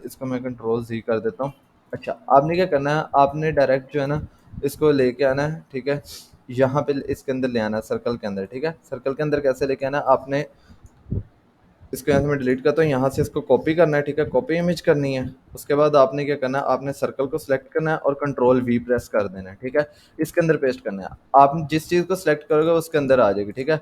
इसको मैं कंट्रोल जी कर देता हूँ। अच्छा, आपने क्या करना है, आपने डायरेक्ट जो है ना इसको लेके आना है, ठीक है। यहाँ पे इसके अंदर ले आना है सर्कल के अंदर, ठीक है। सर्कल के अंदर कैसे लेके आना है, आपने इसको यहाँ से मैं डिलीट करता हूँ, यहाँ से इसको कॉपी करना है, ठीक है, कॉपी इमेज करनी है। उसके बाद आपने क्या करना है, आपने सर्कल को सिलेक्ट करना है और कंट्रोल वी प्रेस कर देना है, ठीक है। इसके अंदर पेस्ट करना है, आप जिस चीज़ को सिलेक्ट करोगे उसके अंदर आ जाएगी, ठीक है।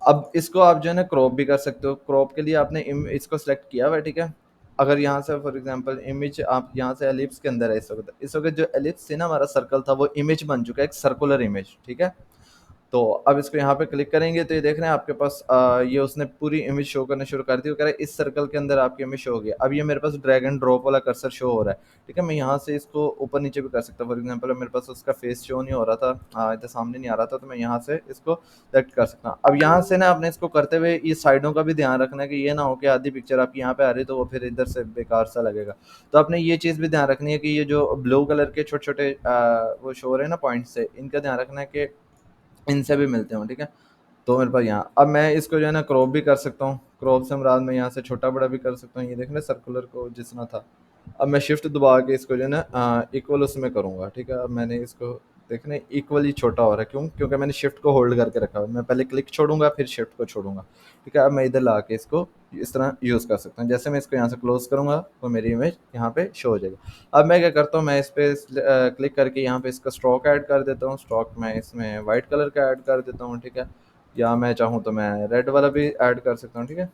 अब इसको आप जो है ना क्रॉप भी कर सकते हो। क्रॉप के लिए आपने इसको सिलेक्ट किया हुआ है, ठीक है। अगर यहाँ से फॉर एग्जांपल इमेज आप यहाँ से एलिप्स के अंदर है, इस वक्त जो एलिप्स थी ना हमारा सर्कल था वो इमेज बन चुका है, एक सर्कुलर इमेज, ठीक है। तो अब इसको यहाँ पे क्लिक करेंगे तो ये देख रहे हैं आपके पास ये उसने पूरी इमेज शो करना शुरू कर दी। वो कह रहा है इस सर्कल के अंदर आपकी इमेज शो हो गया। अब ये मेरे पास ड्रैग एंड ड्रॉप वाला कर्सर शो हो रहा है, ठीक है। मैं यहाँ से इसको ऊपर नीचे भी कर सकता हूँ। फॉर एग्जांपल मेरे पास उसका फेस शो नहीं हो रहा था, इधर सामने नहीं आ रहा था, तो मैं यहाँ से इसको सेलेक्ट कर सकता हूँ। अब यहाँ से ना आपने इसको करते हुए ये साइडों का भी ध्यान रखना है कि ये ना हो कि आधी पिक्चर आपकी यहाँ पे आ रही है तो वो फिर इधर से बेकार सा लगेगा। तो आपने ये चीज़ भी ध्यान रखनी है कि ये जो ब्लू कलर के छोटे छोटे वो शो हो रहे हैं ना पॉइंट से, इनका ध्यान रखना है कि इनसे भी मिलते हो, ठीक है। तो मेरे पास यहाँ अब मैं इसको जो है ना क्रॉप भी कर सकता हूँ। क्रॉप से मुराद मैं यहाँ से छोटा बड़ा भी कर सकता हूँ। ये देखना सर्कुलर को जितना था, अब मैं शिफ्ट दबा के इसको जो है ना इक्वल उसमें करूँगा, ठीक है। अब मैंने इसको देखना इक्वली छोटा हो रहा है, क्यों, क्योंकि मैंने शिफ्ट को होल्ड करके रखा है। मैं पहले क्लिक छोड़ूंगा फिर शिफ्ट को छोड़ूंगा, ठीक है। अब मैं इधर ला के इसको इस तरह यूज़ कर सकता हूँ। जैसे मैं इसको यहाँ से क्लोज करूँगा तो मेरी इमेज यहाँ पे शो हो जाएगी। अब मैं क्या करता हूँ, मैं इस पर क्लिक करके यहाँ पे इसका स्ट्रोक ऐड कर देता हूँ। स्ट्रोक मैं इसमें वाइट कलर का ऐड कर देता हूँ, ठीक है। या मैं चाहूँ तो मैं रेड वाला भी ऐड कर सकता हूँ, ठीक है।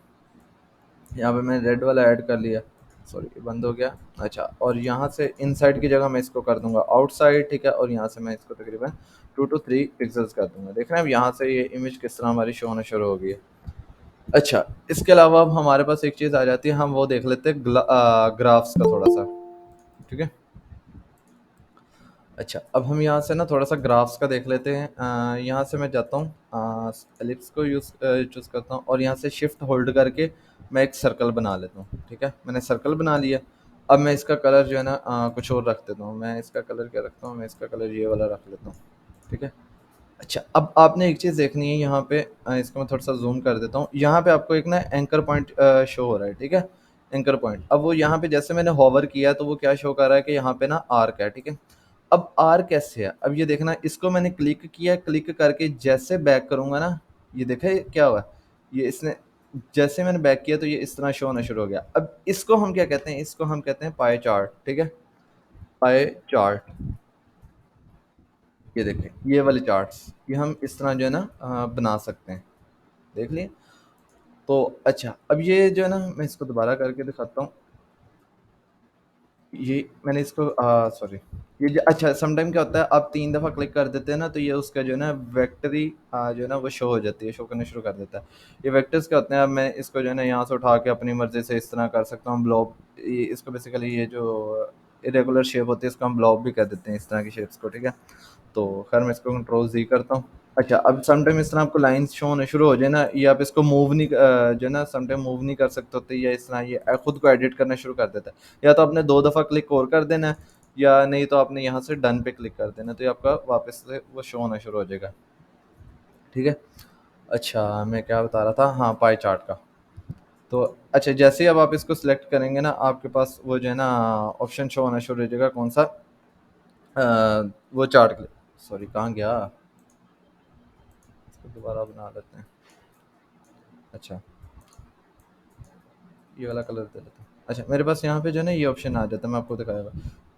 यहाँ पे मैंने रेड वाला ऐड कर लिया, सॉरी ये बंद हो गया। अच्छा, और यहाँ से इनसाइड की जगह मैं इसको कर दूंगा आउटसाइड, ठीक है। और यहाँ से मैं इसको तकरीबन 2 to 3 पिक्सल्स कर दूंगा। देख रहे हैं अब यहाँ से ये इमेज किस तरह हमारी शो होना शुरू हो गई है। अच्छा, इसके अलावा अब हमारे पास एक चीज़ आ जाती है, हम वो देख लेते हैं ग्राफ्स का थोड़ा सा, ठीक है। अच्छा, अब हम यहाँ से ना थोड़ा सा ग्राफ्स का देख लेते हैं। यहाँ से मैं जाता हूँ एलिप्स को चूज़ करता हूँ और यहाँ से शिफ्ट होल्ड करके मैं एक सर्कल बना लेता हूँ, ठीक है। मैंने सर्कल बना लिया। अब मैं इसका कलर जो है ना कुछ और रख देता हूँ। मैं इसका कलर क्या रखता हूँ, मैं इसका कलर ये वाला रख लेता हूँ, ठीक है। अच्छा, अब आपने एक चीज़ देखनी है यहाँ पे, इसको मैं थोड़ा सा जूम कर देता हूँ। यहाँ पे आपको एक ना एंकर पॉइंट शो हो रहा है, ठीक है। एंकर पॉइंट, अब वो यहाँ पे जैसे मैंने होवर किया तो वो क्या शो कर रहा है कि यहाँ पे ना आर्क है, ठीक है। अब आर्क कैसे है, अब ये देखना, इसको मैंने क्लिक किया, क्लिक करके जैसे बैक करूंगा ना, ये देखे क्या हुआ, ये इसने जैसे मैंने बैक किया तो ये इस तरह शो होना शुरू हो गया। अब इसको हम क्या कहते हैं, इसको हम कहते हैं पाई चार्ट, ठीक है। पाई चार्ट, ये देखें ये वाले चार्ट्स, ये हम इस तरह जो है ना बना सकते हैं, देख लिए। तो अच्छा, अब ये जो है ना मैं इसको दोबारा करके दिखाता हूँ। ये मैंने इसको सॉरी, ये अच्छा, समटाइम क्या होता है आप 3 दफ़ा क्लिक कर देते हैं ना तो ये उसका जो है ना वेक्टरी जो है ना वो शो हो जाती है, शो करना शुरू कर देता है। ये वेक्टर्स क्या होते हैं, अब मैं इसको जो है ना यहाँ से उठा के अपनी मर्ज़ी से इस तरह कर सकता हूँ ब्लॉब। इसको बेसिकली ये जो इरेगुलर शेप होती है इसको हम ब्लॉब भी कर देते हैं, इस तरह की शेप्स को, ठीक है। तो खैर मैं इसको कंट्रोल जी करता हूँ। अच्छा, अब समटाइम इस तरह आपको लाइन्स शो होने शुरू हो जाए ना, ये आप इसको मूव नहीं जो है ना समटाइम मूव नहीं कर सकते होते, या इस तरह ये खुद को एडिट करना शुरू कर देता है। या तो आपने 2 दफ़ा क्लिक और कर देना है, या नहीं तो आपने यहाँ से डन पे क्लिक कर देना है, तो ये आपका वापस से वो शो होना शुरू हो जाएगा। ठीक है? अच्छा, मैं क्या बता रहा था? हाँ, पाई चार्ट का। तो अच्छा, जैसे ही अब आप इसको सिलेक्ट करेंगे ना, आपके पास वो जो है ना ऑप्शन शो होना शुरू हो जाएगा, कौन-सा? वो चार्ट के लिए। सॉरी, कहाँ गया? इसको दोबारा बना लेते हैं। अच्छा, ये वाला कलर दे लेते हैं। अच्छा, मेरे पास यहाँ पे जो है ना ये ऑप्शन आ जाता है, मैं आपको दिखाऊँगा।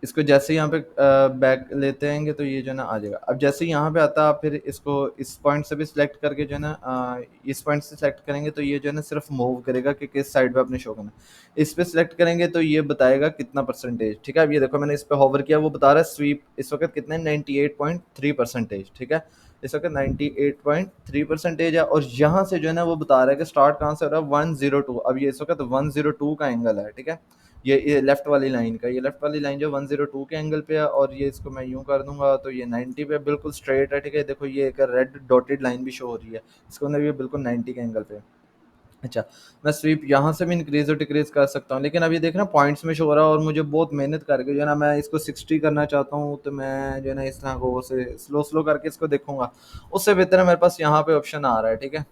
इसको जैसे ही यहाँ पे बैक लेते आएँगे तो ये जो है ना आ जाएगा। अब जैसे ही यहाँ पे आता है, आप फिर इसको इस पॉइंट से भी सिलेक्ट करके जो है ना इस पॉइंट से सिलेक्ट करेंगे तो ये जो है ना सिर्फ मूव करेगा कि किस साइड पे आपने शो करना है। इस पे सिलेक्ट करेंगे तो ये बताएगा कितना परसेंटेज, ठीक है? अब ये देखो, मैंने इस पे होवर किया, वो बता रहा है स्वीप इस वक़्त कितने 98.3%, ठीक है? इस वक़्त 98.3% है, और यहाँ से जो है ना वो बता रहा है कि स्टार्ट कहाँ से हो रहा है, 102। अब ये इस वक़्त 102 का एंगल है, ठीक है? ये लेफ्ट वाली लाइन का, ये लेफ्ट वाली लाइन जो 102 के एंगल पे है, और ये इसको मैं यूँ कर दूँगा तो ये 90 पे बिल्कुल स्ट्रेट है, ठीक है? देखो, ये एक रेड डॉटेड लाइन भी शो हो रही है, इसके अंदर ये बिल्कुल 90 के एंगल पे है। अच्छा, मैं स्वीप यहाँ से भी इंक्रीज़ और डिक्रीज़ कर सकता हूँ, लेकिन अब ये देख ना पॉइंट्स में शो हो रहा है, और मुझे बहुत मेहनत करके जो है ना मैं इसको 60 करना चाहता हूँ, तो मैं जो है ना इस तरह को से स्लो-स्लो करके इसको देखूँगा। उससे बेहतर है मेरे पास यहाँ पे ऑप्शन आ रहा है, ठीक है?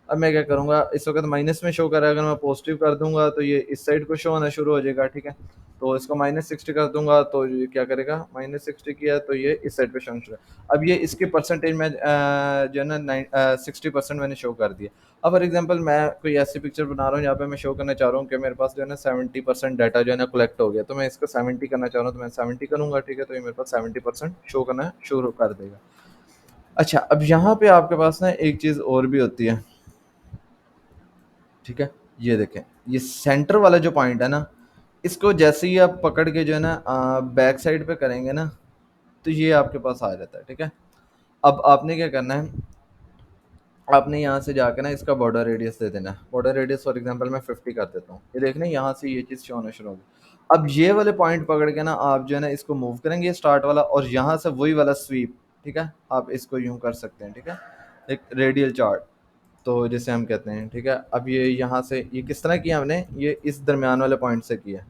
अब मैं क्या करूँगा, इस वक़्त माइनस में शो कर रहा है, अगर मैं पॉज़िटिव कर दूँगा तो ये इस साइड को शो होना शुरू हो जाएगा, ठीक है? तो इसको -60 कर दूँगा तो ये क्या करेगा, -60 किया तो ये इस साइड पे शो होना शुरू। अब ये इसकी परसेंटेज में जो है ना 60% मैंने शो कर दिया। अब फॉर एग्ज़ाम्पल मैं कोई ऐसी पिक्चर बना रहा हूँ जहाँ पे मैं शो करना चाह रहा हूँ कि मेरे पास जो है ना 70% डाटा जो है ना कलेक्ट हो गया, तो मैं इसको 70 करना चाह रहा हूँ, तो मैं 70 करूँगा, ठीक है? तो ये मेरे पास 70% शो करना शुरू कर देगा। अच्छा, अब यहाँ पे आपके पास ना एक चीज़ और भी होती है, ठीक है? ये देखें, ये सेंटर वाला जो पॉइंट है ना, इसको जैसे ही आप पकड़ के जो है ना बैक साइड पे करेंगे ना, तो ये आपके पास आ जाता है, ठीक है? अब आपने क्या करना है, आपने यहाँ से जाके ना इसका बॉर्डर रेडियस दे देना है। बॉर्डर रेडियस फॉर एग्ज़ाम्पल मैं 50 कर देता हूँ। ये देखना, यहाँ से ये चीज़ शो होना शुरू होगी। अब ये वाले पॉइंट पकड़ के ना आप जो है ना इसको मूव करेंगे स्टार्ट वाला, और यहाँ से वही वाला स्वीप, ठीक है? आप इसको यूँ कर सकते हैं, ठीक है? एक रेडियल चार्ट, तो जिसे हम कहते हैं, ठीक है? अब ये यहाँ से ये किस तरह किया हमने, ये इस दरमियान वाले पॉइंट से किया,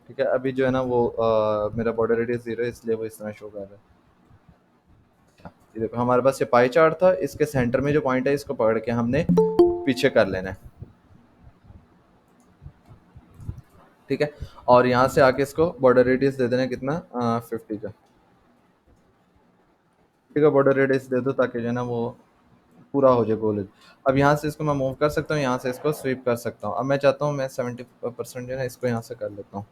ठीक है? अभी जो है ना वो मेरा बॉर्डर रेडियस 0 है, इसलिए वो इस तरह शो कर रहा है। ये देखो, हमारे पास ये पाई चार्ट था, इसके सेंटर में जो पॉइंट है इसको पकड़ के हमने पीछे कर लेना है, ठीक है? और यहाँ से आके इसको बॉर्डर रेडियस दे देना है कितना, 50 का, ठीक है? बॉर्डर रेडियस दे दो ताकि जो है ना वो पूरा हो जाए गोल। अब यहाँ से इसको मैं मूव कर सकता हूँ, यहाँ से इसको स्वीप कर सकता हूँ। अब मैं चाहता हूँ मैं 70% जो है ना इसको यहाँ से कर लेता हूँ।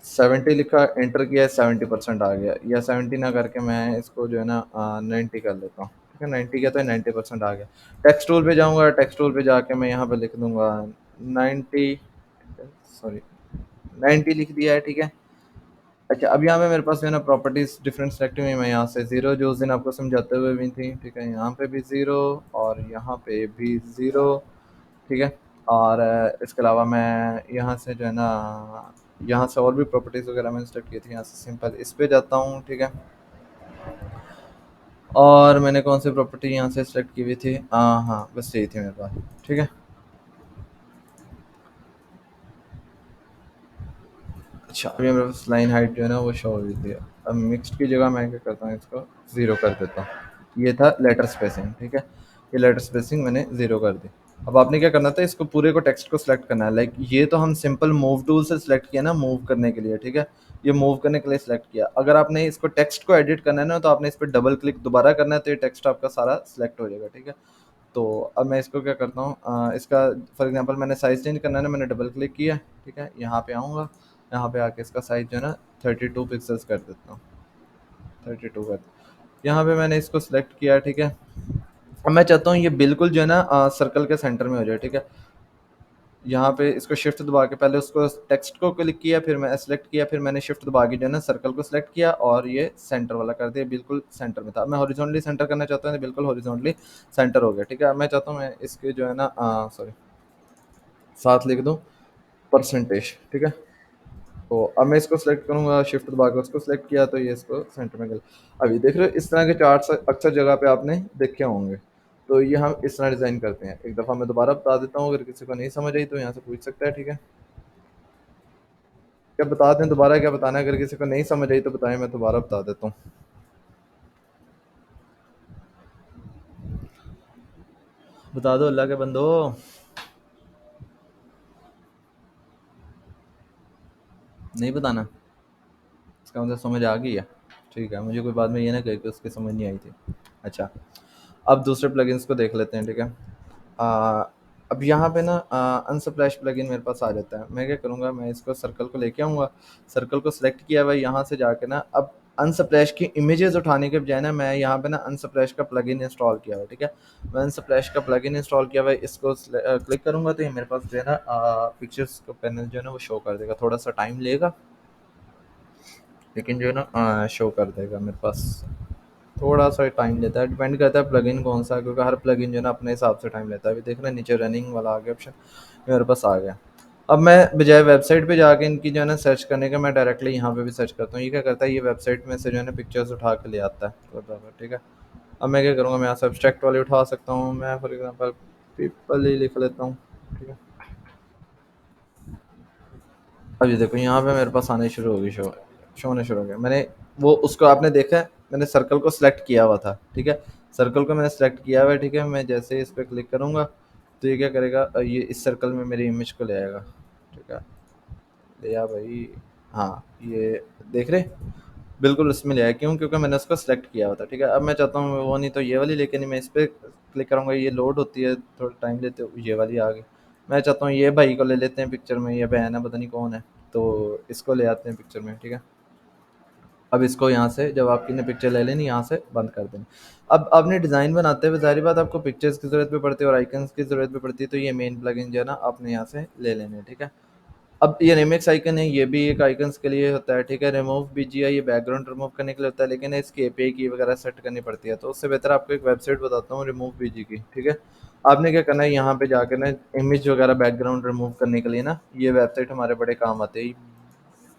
70 लिखा, एंटर किया, 70% आ गया, या 70 ना करके मैं इसको जो है ना 90 कर लेता हूँ, ठीक है? 90 किया तो 90% आ गया। टेक्स्ट टूल पे जाऊँगा, टेक्स्ट टूल पे जाके मैं यहाँ पे लिख दूँगा 90, सॉरी 90 लिख दिया है, ठीक है? अच्छा, अब यहाँ पे मेरे पास जो है ना प्रॉपर्टीज़ डिफरेंट सेलेक्ट हुई हैं, मैं यहाँ से 0 जो उस दिन आपको समझाते हुए भी थी, ठीक है? यहाँ पे भी 0 और यहाँ पे भी 0, ठीक है? और इसके अलावा मैं यहाँ से जो है ना यहाँ से और भी प्रॉपर्टीज़ वगैरह मैंने सेलेक्ट की थी, यहाँ से सिंपल इस पे जाता हूँ, ठीक है? और मैंने कौन सी प्रॉपर्टी यहाँ से सेलेक्ट की हुई थी? हाँ, बस यही थी मेरे पास, ठीक है? अच्छा, अभी मेरे पास लाइन हाइट जो है ना वो शो हो रही थी। अब मिक्स्ड की जगह मैं क्या करता हूँ, इसको 0 कर देता हूँ। ये था लेटर स्पेसिंग, ठीक है? ये लेटर स्पेसिंग मैंने 0 कर दी। अब आपने क्या करना था, इसको पूरे को टेक्स्ट को सिलेक्ट करना है। लाइक ये तो हम सिंपल मूव टूल से सिलेक्ट किया ना मूव करने के लिए, ठीक है? ये मूव करने के लिए सिलेक्ट किया। अगर आपने इसको टेक्स्ट को एडिट करना है ना, तो आपने इस पे डबल क्लिक दोबारा करना है, तो ये टेक्स्ट आपका सारा सिलेक्ट हो जाएगा, ठीक है? तो अब मैं इसको क्या करता हूँ, इसका फॉर एग्जांपल मैंने साइज़ चेंज करना है ना, मैंने डबल क्लिक किया, ठीक है? यहाँ पे आऊँगा, यहाँ पे आके इसका साइज़ जो है ना 32 पिक्सेल्स कर देता हूँ, 32 कर, यहाँ पे मैंने इसको सिलेक्ट किया, ठीक है? अब मैं चाहता हूँ ये बिल्कुल जो है ना सर्कल के सेंटर में हो जाए, ठीक है? यहाँ पे इसको शिफ्ट दबा के पहले उसको टेक्स्ट को क्लिक किया, फिर मैं सेलेक्ट किया, फिर मैंने शिफ्ट दबा के जो है ना सर्कल को सिलेक्ट किया, और ये सेंटर वाला कर दिया, बिल्कुल सेंटर में था। मैं हॉरिजॉन्टली सेंटर करना चाहता हूँ, तो बिल्कुल हॉरिजॉन्टली सेंटर हो गया, ठीक है? अब मैं चाहता हूँ मैं इसके जो है ना सॉरी, साथ लिख दूँ परसेंटेज, ठीक है? तो अब मैं इसको सेलेक्ट करूँगा, शिफ्ट दबा के उसको सेलेक्ट किया तो ये इसको सेंटर में गया। अभी देख रहे हो इस तरह के चार्ट्स अक्सर जगह पे आपने देखे होंगे। तो ये हम इस तरह डिज़ाइन करते हैं। एक दफ़ा मैं दोबारा बता देता हूँ, अगर किसी को नहीं समझ आई तो यहाँ से पूछ सकता है, ठीक है? क्या बता दें दोबारा, क्या बताना है? अगर किसी को नहीं समझ आई तो बताएँ, मैं दोबारा बता देता हूँ। बता दो अल्लाह के बंदो। नहीं बताना? इसका मतलब समझ आ गई है? ठीक है, मुझे कोई बाद में ये ना कहे कि उसकी समझ नहीं आई थी। अच्छा, अब दूसरे प्लगइन्स को देख लेते हैं, ठीक है? अ, अब यहाँ पे ना अनस्प्लैश प्लगइन मेरे पास आ जाता है। मैं क्या करूँगा, मैं इसको सर्कल को लेके आऊँगा। सर्कल को सेलेक्ट किया हुआ है, यहाँ से जाके ना अब अनस्प्लैश की इमेजेस उठाने के बजाय ना मैं यहाँ पे ना अनस्प्लैश का प्लगइन इंस्टॉल किया हुआ है, ठीक है? मैं अनस्प्लैश का प्लगइन इंस्टॉल किया हुआ है, इसको क्लिक करूँगा तो ये मेरे पास जो है ना पिक्चर्स का पैनल जो है ना वो शो कर देगा। थोड़ा सा टाइम लेगा, लेकिन जो है ना शो कर देगा मेरे पास। थोड़ा सा टाइम लेता है, डिपेंड करता है प्लगइन कौन सा है, क्योंकि हर प्लगइन जो है ना अपने हिसाब से टाइम लेता है। अभी देख रहे हैं नीचे रनिंग वाला आ गया ऑप्शन, मेरे पास आ गया। अब मैं बजाय वेबसाइट पे जाके इनकी जो है ना सर्च करने का, मैं डायरेक्टली यहाँ पे भी सर्च करता हूँ। ये क्या करता है, ये वेबसाइट में से जो है ना पिक्चर्स उठा के ले आता है बराबर, ठीक है? अब मैं क्या करूँगा, मैं यहाँ से एब्स्ट्रैक्ट वाले उठा सकता हूँ। मैं फॉर एग्जाम्पल पीपल ही लिख लेता हूँ, ठीक है? अब ये देखो यहाँ पे मेरे पास आने शुरू हो गई, शो होने शुरू हो गया। मैंने वो उसको आपने देखा है, मैंने सर्कल को सिलेक्ट किया हुआ था, ठीक है? सर्कल को मैंने सेलेक्ट किया हुआ है, ठीक है? मैं जैसे ही इस पर क्लिक करूँगा तो ये क्या करेगा, ये इस सर्कल में मेरी इमेज को ले आएगा, ठीक है? ले आ भाई। हाँ, ये देख रहे, बिल्कुल उसमें ले आया। क्यों? क्योंकि मैंने उसको सेलेक्ट किया हुआ था, ठीक है? अब मैं चाहता हूँ वो नहीं तो ये वाली, लेकिन मैं इस पर क्लिक करूँगा, ये लोड होती है, थोड़ा टाइम लेते, ये वाली आ गई। मैं चाहता हूँ ये भाई को ले लेते हैं पिक्चर में, ये बहन है पता नहीं कौन है, तो इसको ले आते हैं पिक्चर में, ठीक है? अब इसको यहाँ से जब आपकी ने पिक्चर ले लेनी, यहाँ से बंद कर देनी। अब आपने डिज़ाइन बनाते हुए ज़ाहिर बात आपको पिक्चर्स की ज़रूरत भी पड़ती है और आइकन्स की ज़रूरत भी पड़ती है, तो ये मेन प्लगइन जो है ना आपने यहाँ से ले लेने हैं, ठीक है? अब ये रिमिक्स आइकन है, ये भी एक आइकन्स के लिए होता है, ठीक है? रिमूव बीजीआई ये बैकग्राउंड रिमूव करने के लिए होता है, लेकिन इसकी एपीआई की वगैरह सेट करनी पड़ती है। तो उससे बेहतर आपको एक वेबसाइट बताता हूँ, रिमूव बीजी की, ठीक है? आपने क्या करना है, यहाँ पे जाकर ना इमेज वगैरह बैकग्राउंड रिमूव करने के लिए ना ये वेबसाइट हमारे बड़े काम आते हैं।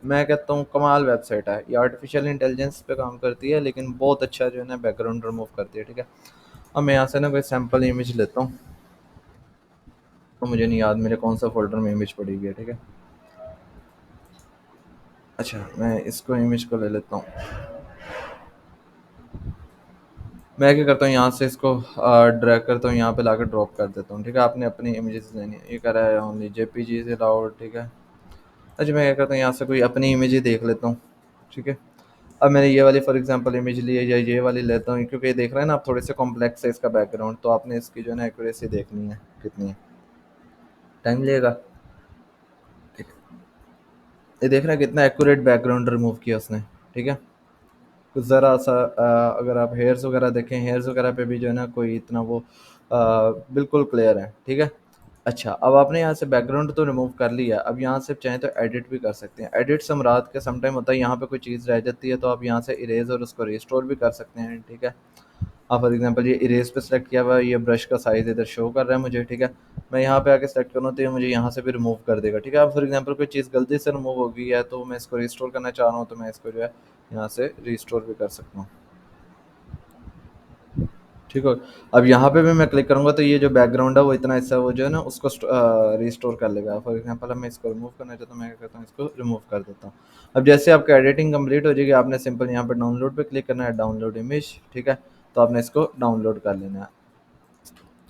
मैं कहता हूँ कमाल वेबसाइट है ये, आर्टिफिशियल इंटेलिजेंस पे काम करती है, लेकिन बहुत अच्छा जो है ना बैकग्राउंड रिमूव करती है, ठीक है? अब मैं यहाँ से ना कोई सैम्पल इमेज लेता हूँ, तो मुझे नहीं याद मेरे कौन सा फोल्डर में इमेज पड़ी हुई है, ठीक है? अच्छा, मैं इसको इमेज को ले लेता हूँ। मैं क्या करता हूँ, यहाँ से इसको ड्रैग करता हूँ, यहाँ पे लाकर ड्रॉप कर देता हूँ, ठीक है? आपने अपनी इमेजेस लेनी है, ये कर रहा है ओनली जेपीजी से अलाउड, ठीक है? अच्छा, मैं क्या करता हूँ, यहाँ से कोई अपनी इमेज ही देख लेता हूँ, ठीक है? अब मैंने ये वाली फॉर एग्जांपल इमेज ली है, या ये वाली लेता हूँ, क्योंकि ये देख रहे हैं ना आप थोड़े से कॉम्प्लेक्स है इसका बैकग्राउंड, तो आपने इसकी जो है ना एक्यूरेसी देखनी है कितनी है, टाइम लगेगा, ठीक है? ये देख रहे हैं कितना एक्यूरेट बैकग्राउंड रिमूव किया उसने, ठीक है? कुछ ज़रा सा अगर आप हेयर्स वगैरह देखें, हेयर्स वगैरह पे भी जो है ना कोई इतना वो बिल्कुल क्लियर है, ठीक है? अच्छा, अब आपने यहाँ से बैकग्राउंड तो रिमूव कर लिया, अब यहाँ से चाहें तो एडिट भी कर सकते हैं। एडिट से मुराद के सम टाइम होता है यहाँ पे कोई चीज़ रह जाती है, तो आप यहाँ से इरेज और उसको रिस्टोर भी कर सकते हैं, ठीक है? हाँ, फॉर एग्जांपल ये इरेज पे सेलेक्ट किया हुआ है, ये ब्रश का साइज़ इधर शो कर रहा है मुझे, ठीक है? मैं यहाँ पे आके सेलेक्ट करूँ तो ये मुझे यहाँ से भी रिमूव कर देगा, ठीक है? अब फॉर एग्जांपल कोई चीज़ गलती से रिमूव हो गई है, तो मैं इसको रिस्टोर करना चाह रहा हूँ, तो मैं इसको जो है यहाँ से रिस्टोर भी कर सकता हूँ, ठीक है? अब यहाँ पे भी मैं क्लिक करूँगा तो ये जो बैकग्राउंड है वो इतना हिस्सा वो जो है ना उसको रिस्टोर कर लेगा। फॉर एग्जांपल अब मैं इसको रिमूव करना चाहता हूँ, मैं क्या करता हूँ, इसको रिमूव कर देता हूँ। अब जैसे आपका एडिटिंग कंप्लीट हो जाएगी, आपने सिंपल यहाँ पे डाउनलोड पे क्लिक करना है, डाउनलोड इमेज, ठीक है? तो आपने इसको डाउनलोड कर लेना है।